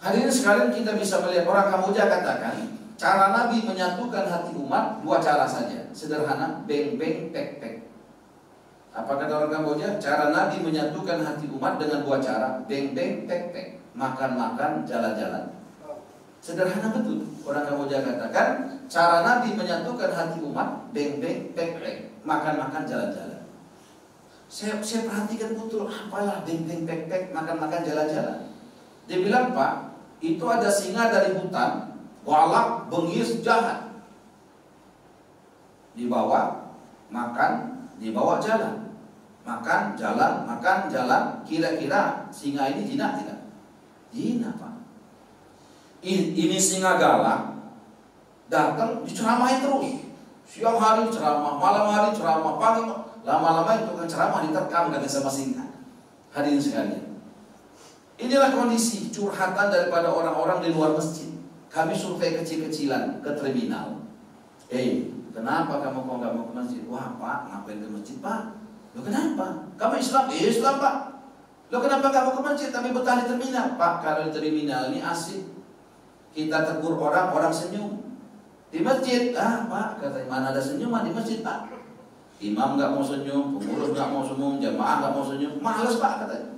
Hadirin sekalian, kita bisa melihat orang Kamboja katakan, cara Nabi menyatukan hati umat dua cara saja, sederhana, beng-beng, pek-pek. Apa kata orang Kamboja? Cara Nabi menyatukan hati umat dengan dua cara, beng-beng, pek-pek, makan-makan, jalan-jalan. Sederhana betul. Orang Kamboja katakan, cara Nabi menyatukan hati umat, beng-beng, pek-pek, makan-makan, jalan-jalan. Saya perhatikan betul, apalah beng-beng, pek-pek, makan-makan, jalan-jalan. Dia bilang, Pak, itu ada singa dari hutan, galak, bengis, jahat. Dibawa, makan, dibawa jalan. Makan, jalan, kira-kira singa ini jinak tidak? Jinak, Pak. Ini singa galak, datang diceramahin terus. Siang hari ceramah, malam hari ceramah, pagi, lama-lama itu kan ceramah diterkam kata sama singa. Hadirin sekalian, inilah kondisi curhatan daripada orang-orang di luar masjid. Kami survei kecil-kecilan ke terminal. Kenapa kamu kok nggak mau ke masjid? Wah Pak, ngapain ke masjid Pak? Loh kenapa? Kamu Islam? Islam Pak. Loh kenapa kamu ke masjid tapi betah di terminal? Pak, kalau di terminal ini asik. Kita tegur orang, orang senyum. Di masjid, Pak, katanya mana ada senyuman di masjid Pak? Imam nggak mau senyum, pengurus nggak mau senyum, jamaah nggak mau senyum, males Pak katanya.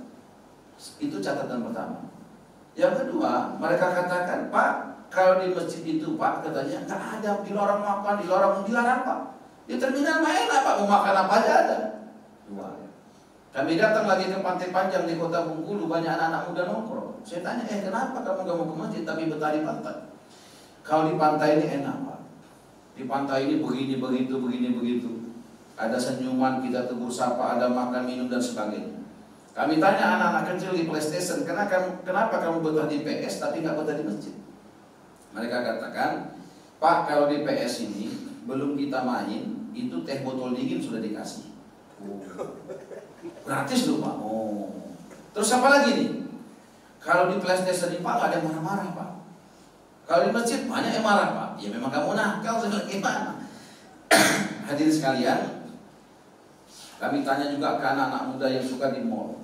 Itu catatan pertama. Yang kedua, mereka katakan, Pak, kalau di masjid itu Pak katanya nggak ada, dilarang makan, dilarang Pak. Di terminal mah enak Pak, mau makan apa aja ada. Dua. Kami datang lagi ke Pantai Panjang di Kota Bengkulu, banyak anak-anak muda nongkrong. Saya tanya, kenapa kamu gak mau ke masjid tapi betah di pantai? Kalau di pantai ini enak Pak. Di pantai ini begini, begitu. Ada senyuman, kita tegur sapa, ada makan, minum dan sebagainya. Kami tanya anak-anak kecil di PlayStation, kenapa kamu betah di PS tapi gak betah di masjid? Mereka katakan, Pak, kalau di PS ini belum kita main, itu teh botol dingin sudah dikasih. Gratis loh Pak. Terus apa lagi nih? Kalau di PlayStation ini Pak gak ada yang marah-marah Pak. Kalau di masjid banyak yang marah Pak. Ya memang kamu nakal, gimana? Hadirin sekalian, kami tanya juga ke anak-anak muda yang suka di mall.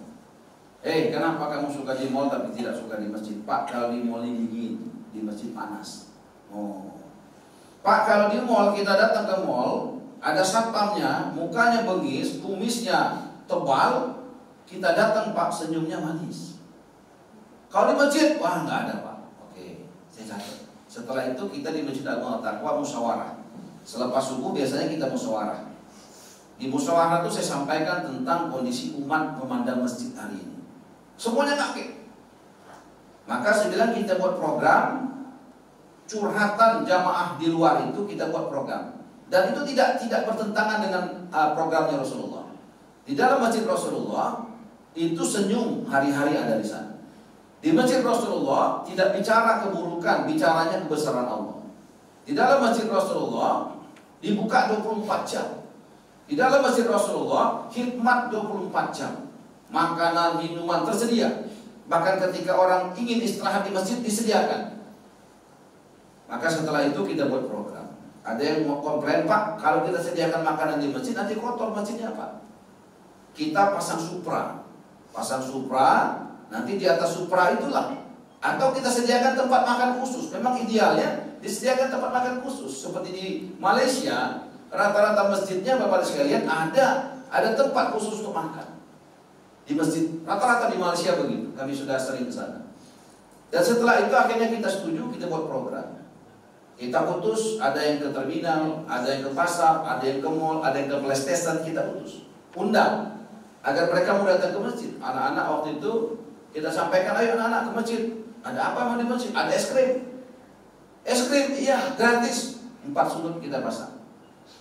Kenapa kamu suka di mall tapi tidak suka di masjid? Pak, kalau di mall ini dingin, di masjid panas. Pak, kalau di mall kita datang ke mall, ada satpamnya, mukanya bengis, kumisnya tebal, kita datang Pak, senyumnya manis. Kalau di masjid, wah nggak ada Pak. Oke, saya catat. Setelah itu kita di Masjid Al-Taqwa musyawarah. Selepas subuh biasanya kita musyawarah. Di musyawarah itu saya sampaikan tentang kondisi umat memandang masjid hari ini. Semuanya kaget. Maka saya bilang kita buat program curhatan jamaah di luar itu, kita buat program. Dan itu tidak bertentangan dengan programnya Rasulullah. Di dalam masjid Rasulullah itu senyum hari-hari ada di sana. Di masjid Rasulullah tidak bicara keburukan, bicaranya kebesaran Allah. Di dalam masjid Rasulullah dibuka 24 jam. Di dalam masjid Rasulullah khidmat 24 jam. Makanan, minuman tersedia. Bahkan ketika orang ingin istirahat di masjid disediakan. Maka setelah itu kita buat program. Ada yang mau komplain, Pak, kalau kita sediakan makanan di masjid nanti kotor masjidnya Pak. kita pasang supra, nanti di atas supra itulah, atau kita sediakan tempat makan khusus. Memang idealnya disediakan tempat makan khusus. Seperti di Malaysia, rata-rata masjidnya Bapak sekalian ada tempat khusus untuk makan. Di masjid, rata-rata di Malaysia begitu. Kami sudah sering ke sana. Dan setelah itu akhirnya kita setuju, kita buat program. Kita utus, ada yang ke terminal, ada yang ke pasar, ada yang ke mall, ada yang ke PlayStation, kita utus. Undang, agar mereka mau datang ke masjid. Anak-anak waktu itu, kita sampaikan, ayo anak-anak ke masjid. Ada apa mau di masjid? Ada es krim. Es krim, iya, gratis. 4 sudut kita pasang.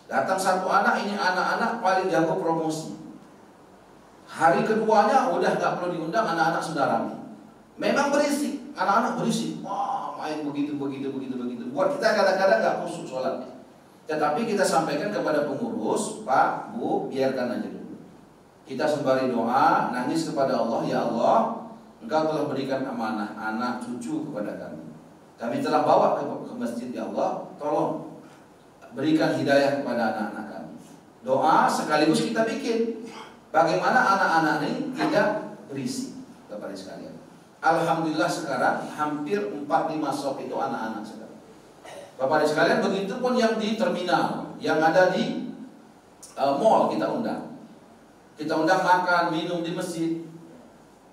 Datang satu anak, ini anak-anak paling jago promosi. Hari keduanya, udah gak perlu diundang, anak-anak sudah ramai. Memang berisik, anak-anak berisik. Wah, main begitu. Buat kita kadang-kadang gak khusyuk sholatnya. Tetapi kita sampaikan kepada pengurus, Pak, Bu, biarkan aja dulu. Kita sembari doa, nangis kepada Allah, ya Allah, Engkau telah berikan amanah anak cucu kepada kami. Kami telah bawa ke masjid, ya Allah, tolong berikan hidayah kepada anak-anak kami. Doa sekaligus kita bikin bagaimana anak-anak ini tidak berisik, Bapak sekalian. Alhamdulillah sekarang hampir 4-5 shop itu anak-anak sekarang. Bapak sekalian, begitu pun yang di terminal, yang ada di mall kita undang. Kita undang makan, minum di masjid.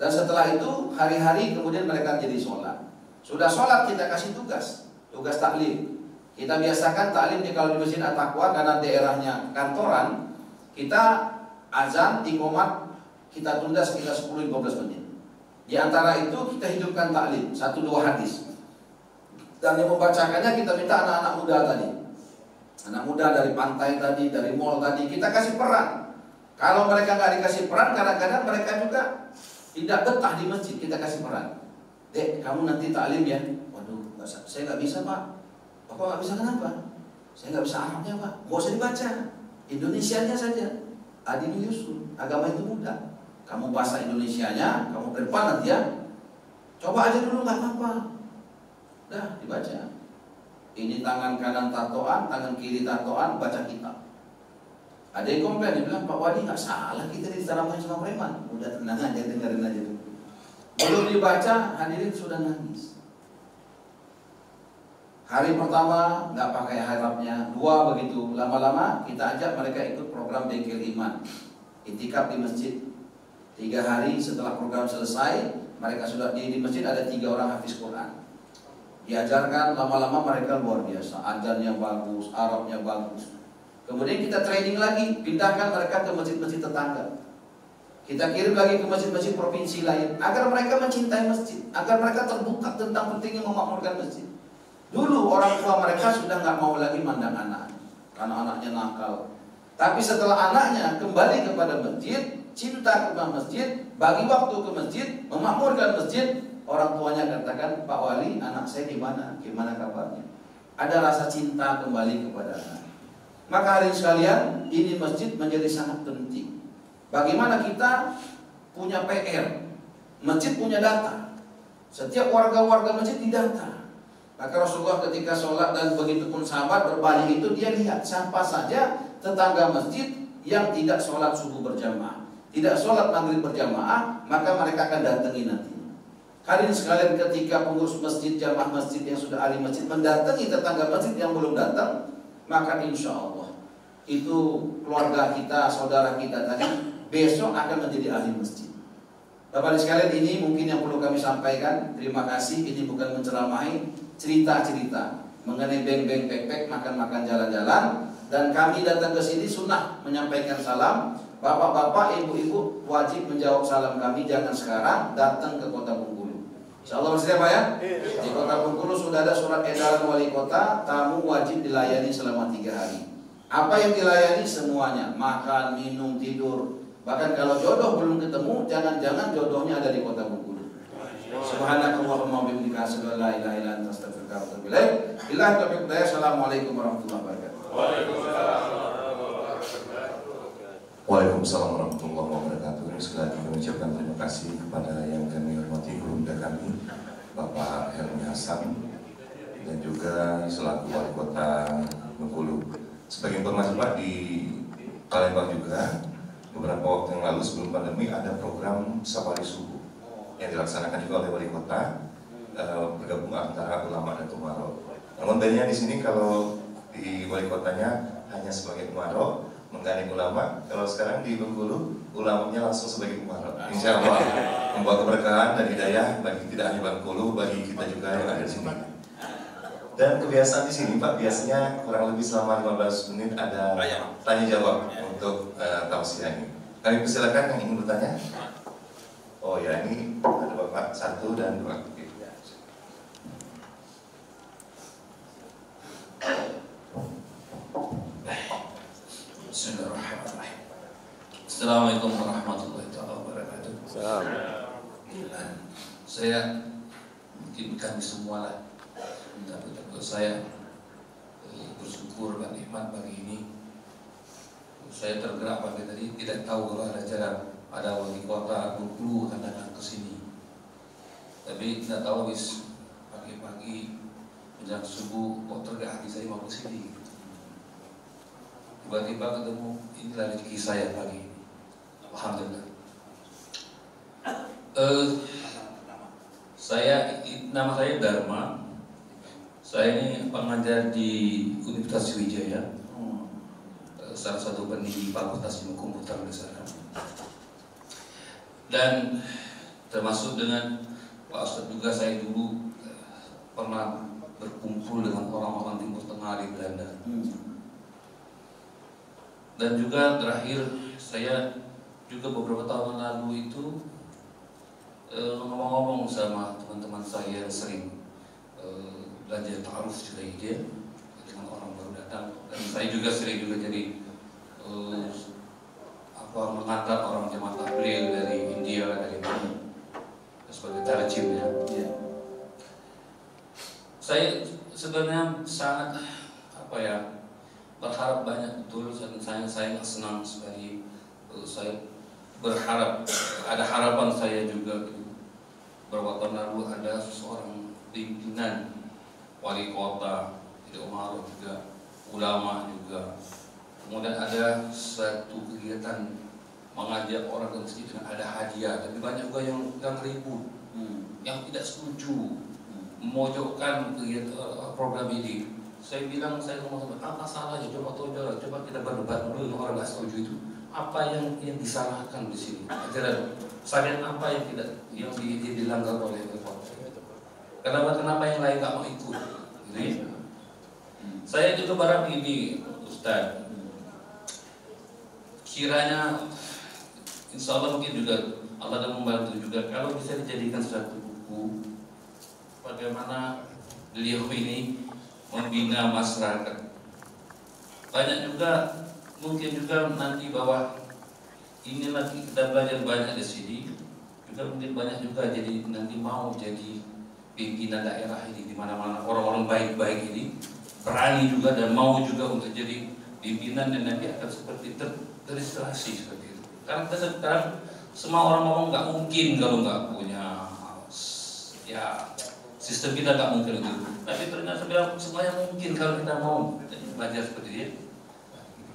Dan setelah itu hari-hari kemudian mereka jadi sholat. Sudah sholat kita kasih tugas taklim. Kita biasakan taklim kalau di masjid At-Taqwa karena daerahnya kantoran. Kita azan, iqomat kita tunda sekitar 10-15 menit. Di antara itu kita hidupkan taklim 1-2 hadis. Dan yang membacakannya kita minta anak-anak muda tadi. Anak muda dari pantai tadi, dari mall tadi, kita kasih peran. Kalau mereka nggak dikasih peran, kadang-kadang mereka juga tidak betah di masjid. Kita kasih peran. Dek, kamu nanti taklim ya. Waduh, saya nggak bisa Pak. Bapak nggak bisa kenapa? Saya nggak bisa Arabnya Pak. Nggak usah dibaca, Indonesianya saja. Adinu Yusul, agama itu mudah. Kamu bahasa Indonesianya, kamu ke depan nanti ya. Coba aja dulu, nggak apa-apa. Dah dibaca. Ini tangan kanan tatoan, tangan kiri tatoan, baca kitab. Ada yang komplain, dia bilang, Pak Wadi nggak salah kita diceramahin sama preman. Udah tenang aja, dengerin aja dulu. Belum dibaca, hadirin sudah nangis. Hari pertama nggak pakai harapnya, 2 begitu. Lama-lama kita ajak mereka ikut program Bengkel Iman, itikaf di masjid. 3 hari setelah program selesai, mereka sudah di masjid ada 3 orang hafiz Quran. Diajarkan, lama-lama mereka luar biasa. Ajarnya bagus, Arabnya bagus. Kemudian kita training lagi, pindahkan mereka ke masjid-masjid tetangga. Kita kirim lagi ke masjid-masjid provinsi lain, agar mereka mencintai masjid, agar mereka terbuka tentang pentingnya memakmurkan masjid. Dulu orang tua mereka sudah nggak mau lagi mandang anak, karena anaknya nakal. Tapi setelah anaknya kembali kepada masjid, cinta kepada masjid, bagi waktu ke masjid, memakmurkan masjid, orang tuanya katakan, Pak Wali, anak saya gimana? Gimana kabarnya? Ada rasa cinta kembali kepada anak. Maka hari sekalian, ini masjid menjadi sangat penting. Bagaimana kita punya PR, masjid punya data. Setiap warga-warga masjid didata. Maka Rasulullah ketika sholat dan begitu pun sahabat berbalik itu, dia lihat siapa saja tetangga masjid yang tidak sholat subuh berjamaah, tidak sholat maghrib berjamaah, maka mereka akan datangi nanti. Hadirin sekalian, ketika pengurus masjid, jamaah masjid yang sudah ahli masjid mendatangi tetangga masjid yang belum datang, maka insya Allah itu keluarga kita, saudara kita tadi besok akan menjadi ahli masjid. Bapak sekalian, ini mungkin yang perlu kami sampaikan. Terima kasih. Ini bukan menceramahi, cerita-cerita mengenai beng-beng pek-pek, makan-makan jalan-jalan. Dan kami datang ke sini sunnah menyampaikan salam. Bapak-bapak, ibu-ibu wajib menjawab salam kami. Jangan sekarang, datang ke Kota Bengkulu. Insyaallah bersih Pak ya. Di Kota Bengkulu sudah ada surat edaran wali kota, tamu wajib dilayani selama 3 hari. Apa yang dilayani? Semuanya, makan, minum, tidur. Bahkan kalau jodoh belum ketemu, jangan-jangan jodohnya ada di Kota Bengkulu. Subhanakallahumma wa bihamdika asyhadu an la ilaha illa anta astaghfiruka wa atubu ilaik. Billahi taufiq hidayah. Assalamualaikum warahmatullahi wabarakatuh. Waalaikumsalam warahmatullahi wabarakatuh. Sekali lagi mengucapkan terima kasih kepada yang kami hormati guru kami, Bapak Helmi Hasan, dan juga selaku wali kota Bengkulu. Sebagai informasi Pak, di Palembang juga beberapa waktu yang lalu sebelum pandemi ada program safari subuh yang dilaksanakan juga oleh wali kota, bergabung antara ulama dan umaro. Namun bedanya di sini kalau di wali kotanya hanya sebagai umaro menggandeng ulama, kalau sekarang di Bengkulu ulamanya langsung sebagai umaro. Insya Allah membawa keberkahan dan hidayah bagi tidak hanya Bengkulu, bagi kita juga yang ada di sini. Dan kebiasaan di sini Pak, biasanya kurang lebih selama 15 menit ada tanya jawab untuk tausiah ini. Kami persilakan yang ingin bertanya. Oh ya, ini ada Bapak 1 dan 2. Bismillahirrahmanirrahim. Assalamualaikum warahmatullahi wabarakatuh. Saya mungkin kami semua lah, saya bersyukur dan nikmat pagi ini. Saya tergerak pagi tadi, tidak tahu kalau ada wali kota Bengkulu akan datang ke sini. Tapi tidak tahu habis pagi-pagi menjelang subuh kok tergerak hati saya mau ke sini. Tiba-tiba ketemu, inilah rezeki saya pagi ini. Alhamdulillah. Nama saya Dharma. Saya ini pengajar di Universitas Sriwijaya, salah satu pendidik Fakultas Ilmu Komputer di sana. Dan termasuk dengan Pak Ustadz juga, saya dulu pernah berkumpul dengan orang-orang Timur Tengah di Belanda. Dan juga terakhir saya juga beberapa tahun lalu itu ngomong-ngomong sama teman-teman saya yang sering belajar ta'aruf juga dengan orang baru datang. Dan saya juga sering juga jadi mengantar orang jemaah tabligh dari India, dari mana sebagai tarjimnya. Saya sebenarnya sangat berharap banyak betul, dan saya senang sekali. Saya berharap, ada harapan saya juga. Beberapa tahun lalu ada seseorang pimpinan wali kota, tidak umaro juga, ulama juga. Kemudian ada satu kegiatan mengajak orang ke masjid dengan ada hadiah, tapi banyak juga yang ribut, yang tidak setuju, memojokkan kegiatan program ini. Saya bilang, saya ngomong, apa salahnya? Coba kita berdebat dulu dengan orang nggak setuju itu. Apa yang disalahkan di sini? Ajaran syariat apa yang dilanggar oleh kota? Kenapa yang lain nggak mau ikut? Jadi, saya juga berharap ini, Ustaz. Kiranya, insya Allah mungkin juga Allah akan membantu juga kalau bisa dijadikan suatu buku bagaimana beliau ini membina masyarakat. Banyak juga mungkin juga nanti bahwa ini lagi kita belajar banyak di sini, juga mungkin banyak juga jadi nanti mau jadi pimpinan daerah ini di mana-mana, orang-orang baik-baik ini berani juga dan mau juga untuk jadi pimpinan, dan nanti akan seperti terilustrasi seperti itu. Karena sekarang semua orang ngomong nggak mungkin kalau nggak punya sistem, kita nggak mungkin itu. Tapi ternyata semuanya mungkin kalau kita mau belajar seperti itu.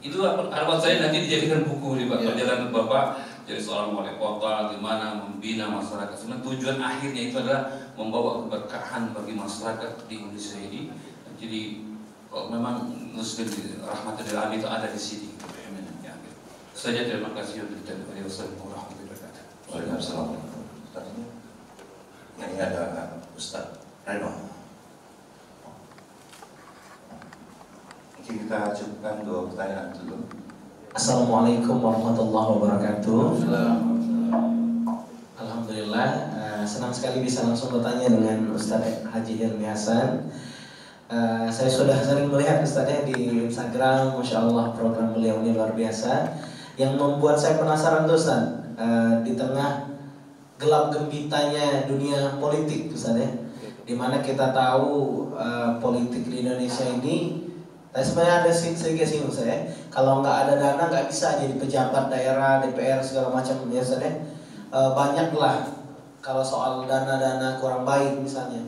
Itu harapan saya nanti dijadikan buku nih Pak, perjalanan Bapak jadi seorang wali kota, gimana membina masyarakat. Sebenarnya tujuan akhirnya itu adalah membawa keberkahan bagi masyarakat di Indonesia ini. Jadi kalau memang Muslim rahmatul alamin itu ada di sini. Saja, terima kasih untuk Wassalamualaikum warahmatullahi wabarakatuh. Waalaikumsalam. Ini ada Ustaz Reno. Mungkin kita cukupkan 2 pertanyaan dulu. Assalamualaikum warahmatullahi wabarakatuh. Alhamdulillah, senang sekali bisa langsung bertanya dengan Ustaz Haji Helmi Hasan. Saya sudah sering melihat Ustaznya di Instagram, Masya Allah program beliau ini luar biasa. Yang membuat saya penasaran tuh Ustaz, di tengah gelap gempitanya dunia politik Ustaznya, dimana kita tahu politik di Indonesia ini, sebenarnya ada sedikit singgung saya, kalau nggak ada dana nggak bisa jadi pejabat daerah, DPR segala macam ya Ustaznya. Banyaklah kalau soal dana-dana kurang baik misalnya.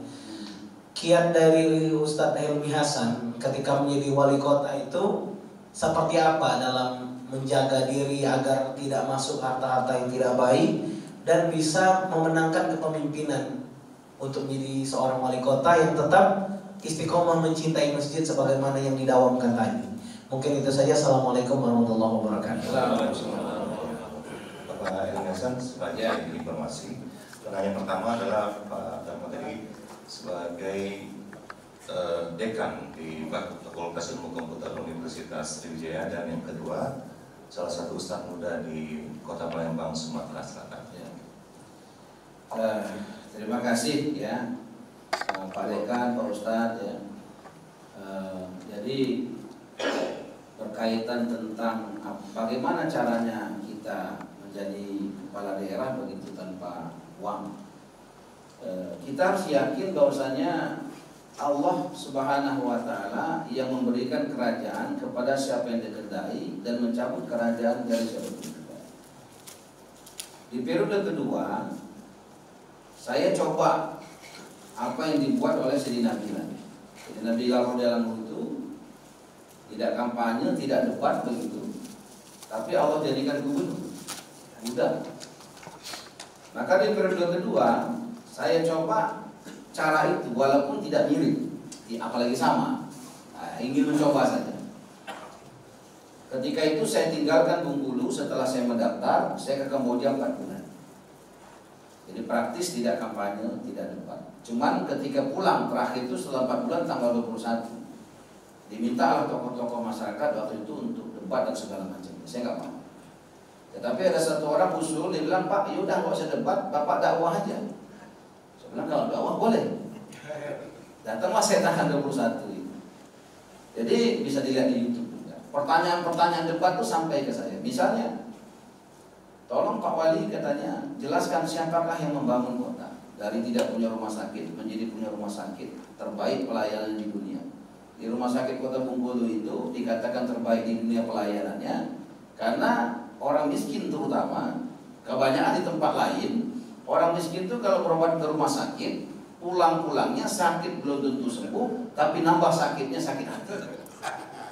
Kiat dari Ustadz Helmi Hasan ketika menjadi wali kota itu seperti apa dalam menjaga diri agar tidak masuk harta-harta yang tidak baik, dan bisa memenangkan kepemimpinan untuk menjadi seorang wali kota yang tetap istiqomah mencintai masjid sebagaimana yang didawamkan tadi. Mungkin itu saja. Assalamualaikum warahmatullahi wabarakatuh. Bapak Ilmi Hasan, sebagai informasi, pertanyaan pertama adalah Pak Dharma tadi sebagai dekan di Fakultas Ilmu Komputer Universitas Sriwijaya, dan yang kedua salah satu ustadz muda di Kota Palembang, Sumatera Selatan. Ya. Terima kasih ya Pak Dekan, Pak Ustadz ya. Jadi berkaitan tentang bagaimana caranya kita menjadi kepala daerah begitu tanpa uang. Kita harus yakin bahwasanya Allah Subhanahu wa Ta'ala yang memberikan kerajaan kepada siapa yang dikehendaki dan mencabut kerajaan dari siapa yang dikehendaki. Di periode kedua, saya coba apa yang dibuat oleh Sayyidina Bilal. Sayyidina Bilal radhiyallahu anhu itu tidak kampanye, tidak debat begitu, tapi Allah jadikan gubernur. Mudah. Maka di periode kedua, saya coba cara itu walaupun tidak mirip, apalagi sama, ingin mencoba saja. Ketika itu saya tinggalkan Bengkulu setelah saya mendaftar, saya ke Kamboja 4 bulan. Jadi praktis tidak kampanye, tidak debat. Cuman ketika pulang terakhir itu setelah 4 bulan tanggal 21, diminta oleh tokoh-tokoh masyarakat waktu itu untuk debat dan segala macam. Saya nggak mau. Tetapi ada satu orang usul, dia bilang, Pak, yaudah nggak usah debat, Bapak dakwah aja. Saya bilang kalau dakwah boleh. Datanglah saya tanggal 21 itu. Jadi bisa dilihat di YouTube juga. Pertanyaan-pertanyaan debat itu sampai ke saya. Misalnya, tolong Pak Wali katanya jelaskan siapakah yang membangun kota dari tidak punya rumah sakit menjadi punya rumah sakit terbaik pelayanan di dunia. Di rumah sakit Kota Bengkulu itu dikatakan terbaik di dunia pelayanannya karena orang miskin terutama, kebanyakan di tempat lain orang miskin itu kalau berobat ke rumah sakit, pulang-pulangnya sakit belum tentu sembuh, tapi nambah sakitnya sakit hati.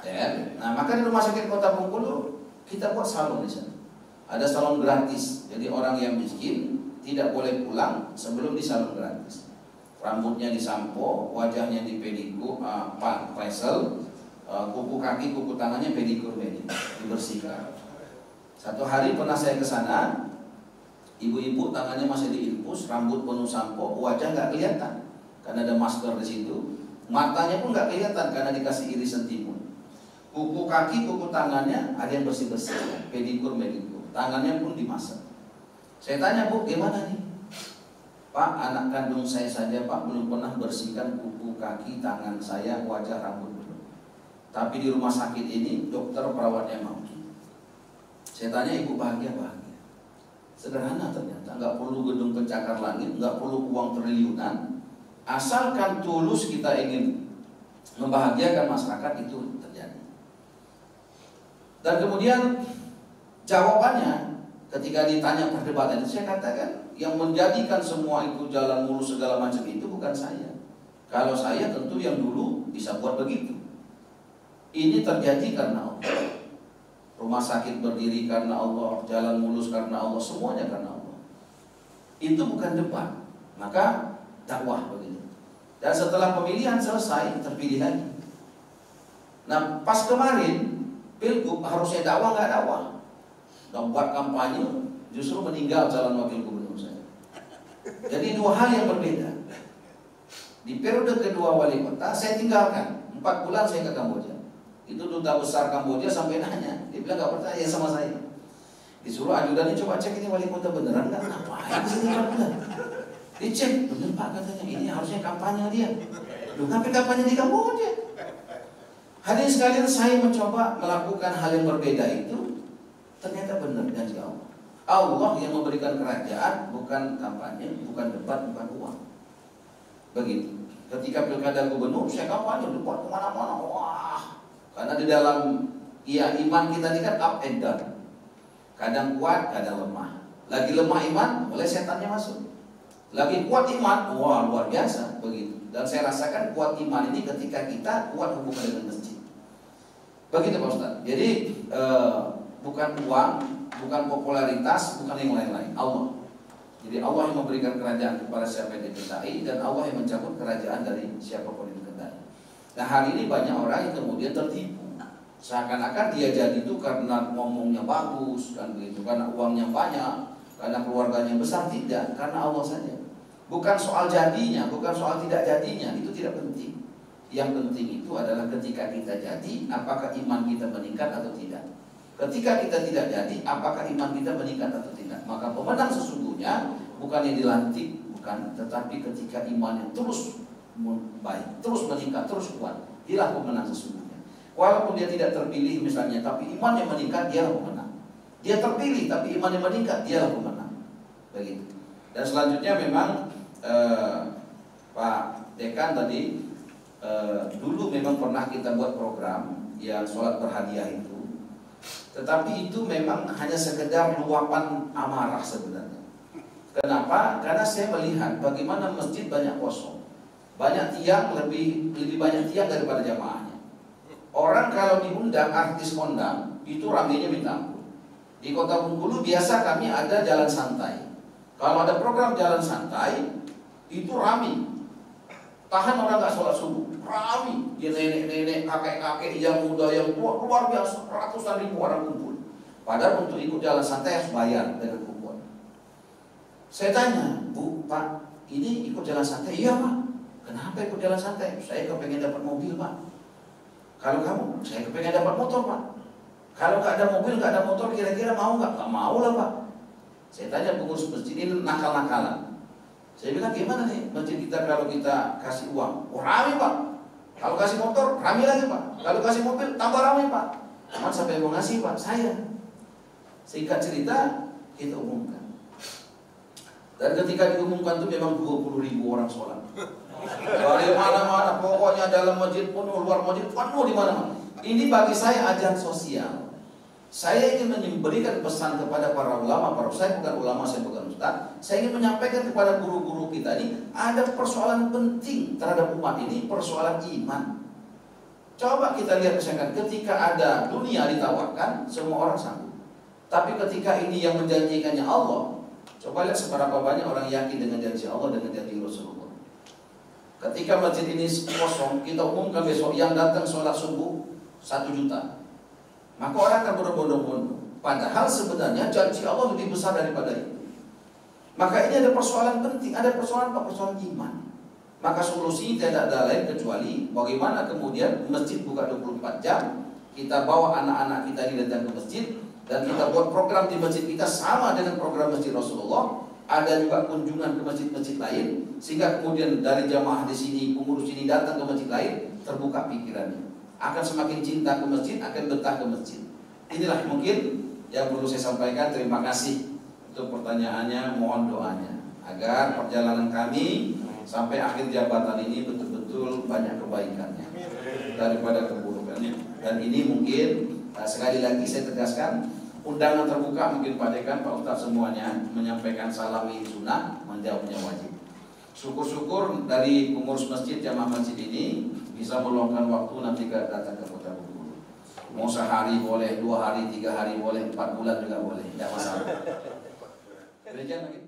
Ya. Nah, maka di rumah sakit Kota Bengkulu kita buat salon di sana. Ada salon gratis. Jadi orang yang miskin tidak boleh pulang sebelum di salon gratis. Rambutnya disampo, wajahnya di pedikur, facial, kuku kaki, kuku tangannya pedikur dibersihkan. Satu hari pernah saya ke sana, ibu-ibu tangannya masih diinfus, rambut penuh sampo, wajah nggak kelihatan karena ada masker di situ, matanya pun nggak kelihatan karena dikasih irisan timun. Kuku kaki, kuku tangannya ada yang bersih-bersih, pedikur, tangannya pun dimasak. Saya tanya, Bu, gimana nih? Pak, anak kandung saya saja Pak belum pernah bersihkan kuku kaki, tangan saya, wajah, rambut belum. Tapi di rumah sakit ini dokter perawatnya mau. Saya tanya, ibu bahagia-bahagia? Sederhana ternyata, nggak perlu gedung pencakar langit, nggak perlu uang triliunan, asalkan tulus kita ingin membahagiakan masyarakat itu terjadi. Dan kemudian jawabannya ketika ditanya perdebatan itu, saya katakan yang menjadikan semua itu jalan mulus segala macam itu bukan saya. Kalau saya tentu yang dulu bisa buat begitu. Ini terjadi karena Allah. Rumah sakit berdiri karena Allah, jalan mulus karena Allah, semuanya karena Allah. Itu bukan debat, maka dakwah begitu. Dan setelah pemilihan selesai, terpilih lagi. Nah, pas kemarin Pilgub harusnya dakwah, nggak dakwah. Dan buat kampanye, justru meninggal calon wakil gubernur saya. Jadi dua hal yang berbeda. Di periode kedua wali kota, saya tinggalkan 4 bulan saya ke Kamboja. Itu duta besar Kamboja sampai nanya, dia bilang nggak percaya sama saya. Disuruh ajudannya coba cek ini wali kota beneran nggak? Ngapain sih 4 bulan? Dicek, bener Pak katanya, ini harusnya kampanye dia. Loh, tapi kampanye di Kamboja. Hadirin sekalian, saya mencoba melakukan hal yang berbeda itu, ternyata benar janji Allah. Allah yang memberikan kerajaan, bukan kampanye, bukan debat, bukan uang. Begitu. Ketika pilkada gubernur, saya kampanye debat kemana-mana. Wah, karena di dalam iman kita ini kan up and down. Kadang kuat, kadang lemah. Lagi lemah iman, mulai setannya masuk. Lagi kuat iman, wah luar biasa begitu. Dan saya rasakan kuat iman ini ketika kita kuat hubungan dengan masjid. Begitu Pak Ustaz. Jadi bukan uang, bukan popularitas, bukan yang lain-lain. Allah. Jadi Allah yang memberikan kerajaan kepada siapa yang dikehendaki, dan Allah yang mencabut kerajaan dari siapapun yang dikehendaki. Nah, hari ini banyak orang yang kemudian tertipu. Seakan-akan dia jadi itu karena ngomongnya bagus, kan begitu, karena uangnya banyak, karena keluarganya besar. Tidak, karena Allah saja. Bukan soal jadinya, bukan soal tidak jadinya, itu tidak penting. Yang penting itu adalah ketika kita jadi, apakah iman kita meningkat atau tidak. Ketika kita tidak jadi, apakah iman kita meningkat atau tidak. Maka pemenang sesungguhnya bukan yang dilantik, bukan, tetapi ketika imannya terus baik, terus meningkat, terus kuat, dialah pemenang sesungguhnya. Walaupun dia tidak terpilih misalnya, tapi imannya meningkat, dialah pemenang. Dia terpilih tapi imannya meningkat, dialah pemenang. Begitu. Dan selanjutnya memang Pak Dekan tadi dulu memang pernah kita buat program yang sholat berhadiah itu. Tetapi itu memang hanya sekedar luapan amarah sebenarnya. Kenapa? Karena saya melihat bagaimana masjid banyak kosong. Banyak tiang, lebih banyak tiang daripada jamaahnya. Orang kalau diundang, artis kondang, itu ramainya minta ampun. Di Kota Bengkulu biasa kami ada jalan santai. Kalau ada program jalan santai, itu ramai. Tahan orang nggak sholat subuh, ramai. Ya nenek-nenek, kakek-kakek, yang muda, yang tua, luar biasa, ratusan ribu orang kumpul. Padahal untuk ikut jalan santai harus bayar dengan kupon. Saya tanya, Bu, Pak, ini ikut jalan santai? Iya, Pak. Kenapa ikut jalan santai? Saya kepengen dapat mobil, Pak. Kalau kamu, saya kepengen dapat motor, Pak. Kalau nggak ada mobil, nggak ada motor, kira-kira mau nggak? Nggak mau lah, Pak. Saya tanya pengurus masjid ini nakal-nakalan. Saya bilang, gimana nih masjid kita kalau kita kasih uang? Oh, rame, Pak. Kalau kasih motor, rame lagi, Pak. Kalau kasih mobil, tambah rame, Pak. Cuman sampai mau ngasih, Pak, saya. Singkat cerita, kita umumkan. Dan ketika diumumkan itu memang 20.000 orang sholat. Dari mana-mana, pokoknya dalam masjid penuh, luar masjid penuh di mana-mana. Ini bagi saya ajaran sosial. Saya ingin memberikan pesan kepada para ulama, saya bukan ulama, saya bukan ustaz. Saya ingin menyampaikan kepada guru-guru kita ini, ada persoalan penting terhadap umat ini, persoalan iman. Coba kita lihat misalkan, ketika ada dunia ditawarkan, semua orang sanggup. Tapi ketika ini yang menjanjikannya Allah, coba lihat seberapa banyak orang yakin dengan janji Allah, dengan janji Rasulullah. Ketika masjid ini kosong, kita umumkan besok yang datang sholat subuh 1 juta. Maka orang akan berbondong-bondong. Padahal sebenarnya janji Allah lebih besar daripada itu. Maka ini ada persoalan penting, ada persoalan iman. Maka solusi tidak ada lain kecuali bagaimana kemudian masjid buka 24 jam, kita bawa anak-anak kita ini datang ke masjid, dan kita buat program di masjid kita sama dengan program masjid Rasulullah. Ada juga kunjungan ke masjid-masjid lain, sehingga kemudian dari jamaah di sini, pengurus ini datang ke masjid lain, terbuka pikirannya. Akan semakin cinta ke masjid, akan betah ke masjid. Inilah mungkin yang perlu saya sampaikan. Terima kasih untuk pertanyaannya, mohon doanya agar perjalanan kami sampai akhir jabatan ini betul-betul banyak kebaikannya daripada keburukannya. Dan ini mungkin sekali lagi saya tegaskan, undangan terbuka mungkin Pak Dekan, Pak Ustaz semuanya menyampaikan salam sunnah, menjawabnya wajib. Syukur-syukur dari pengurus masjid, jamaah masjid ini bisa meluangkan waktu nanti datang ke Kota Bengkulu. Mau sehari boleh, 2 hari, 3 hari boleh, 4 bulan juga boleh, tidak masalah. Demikian.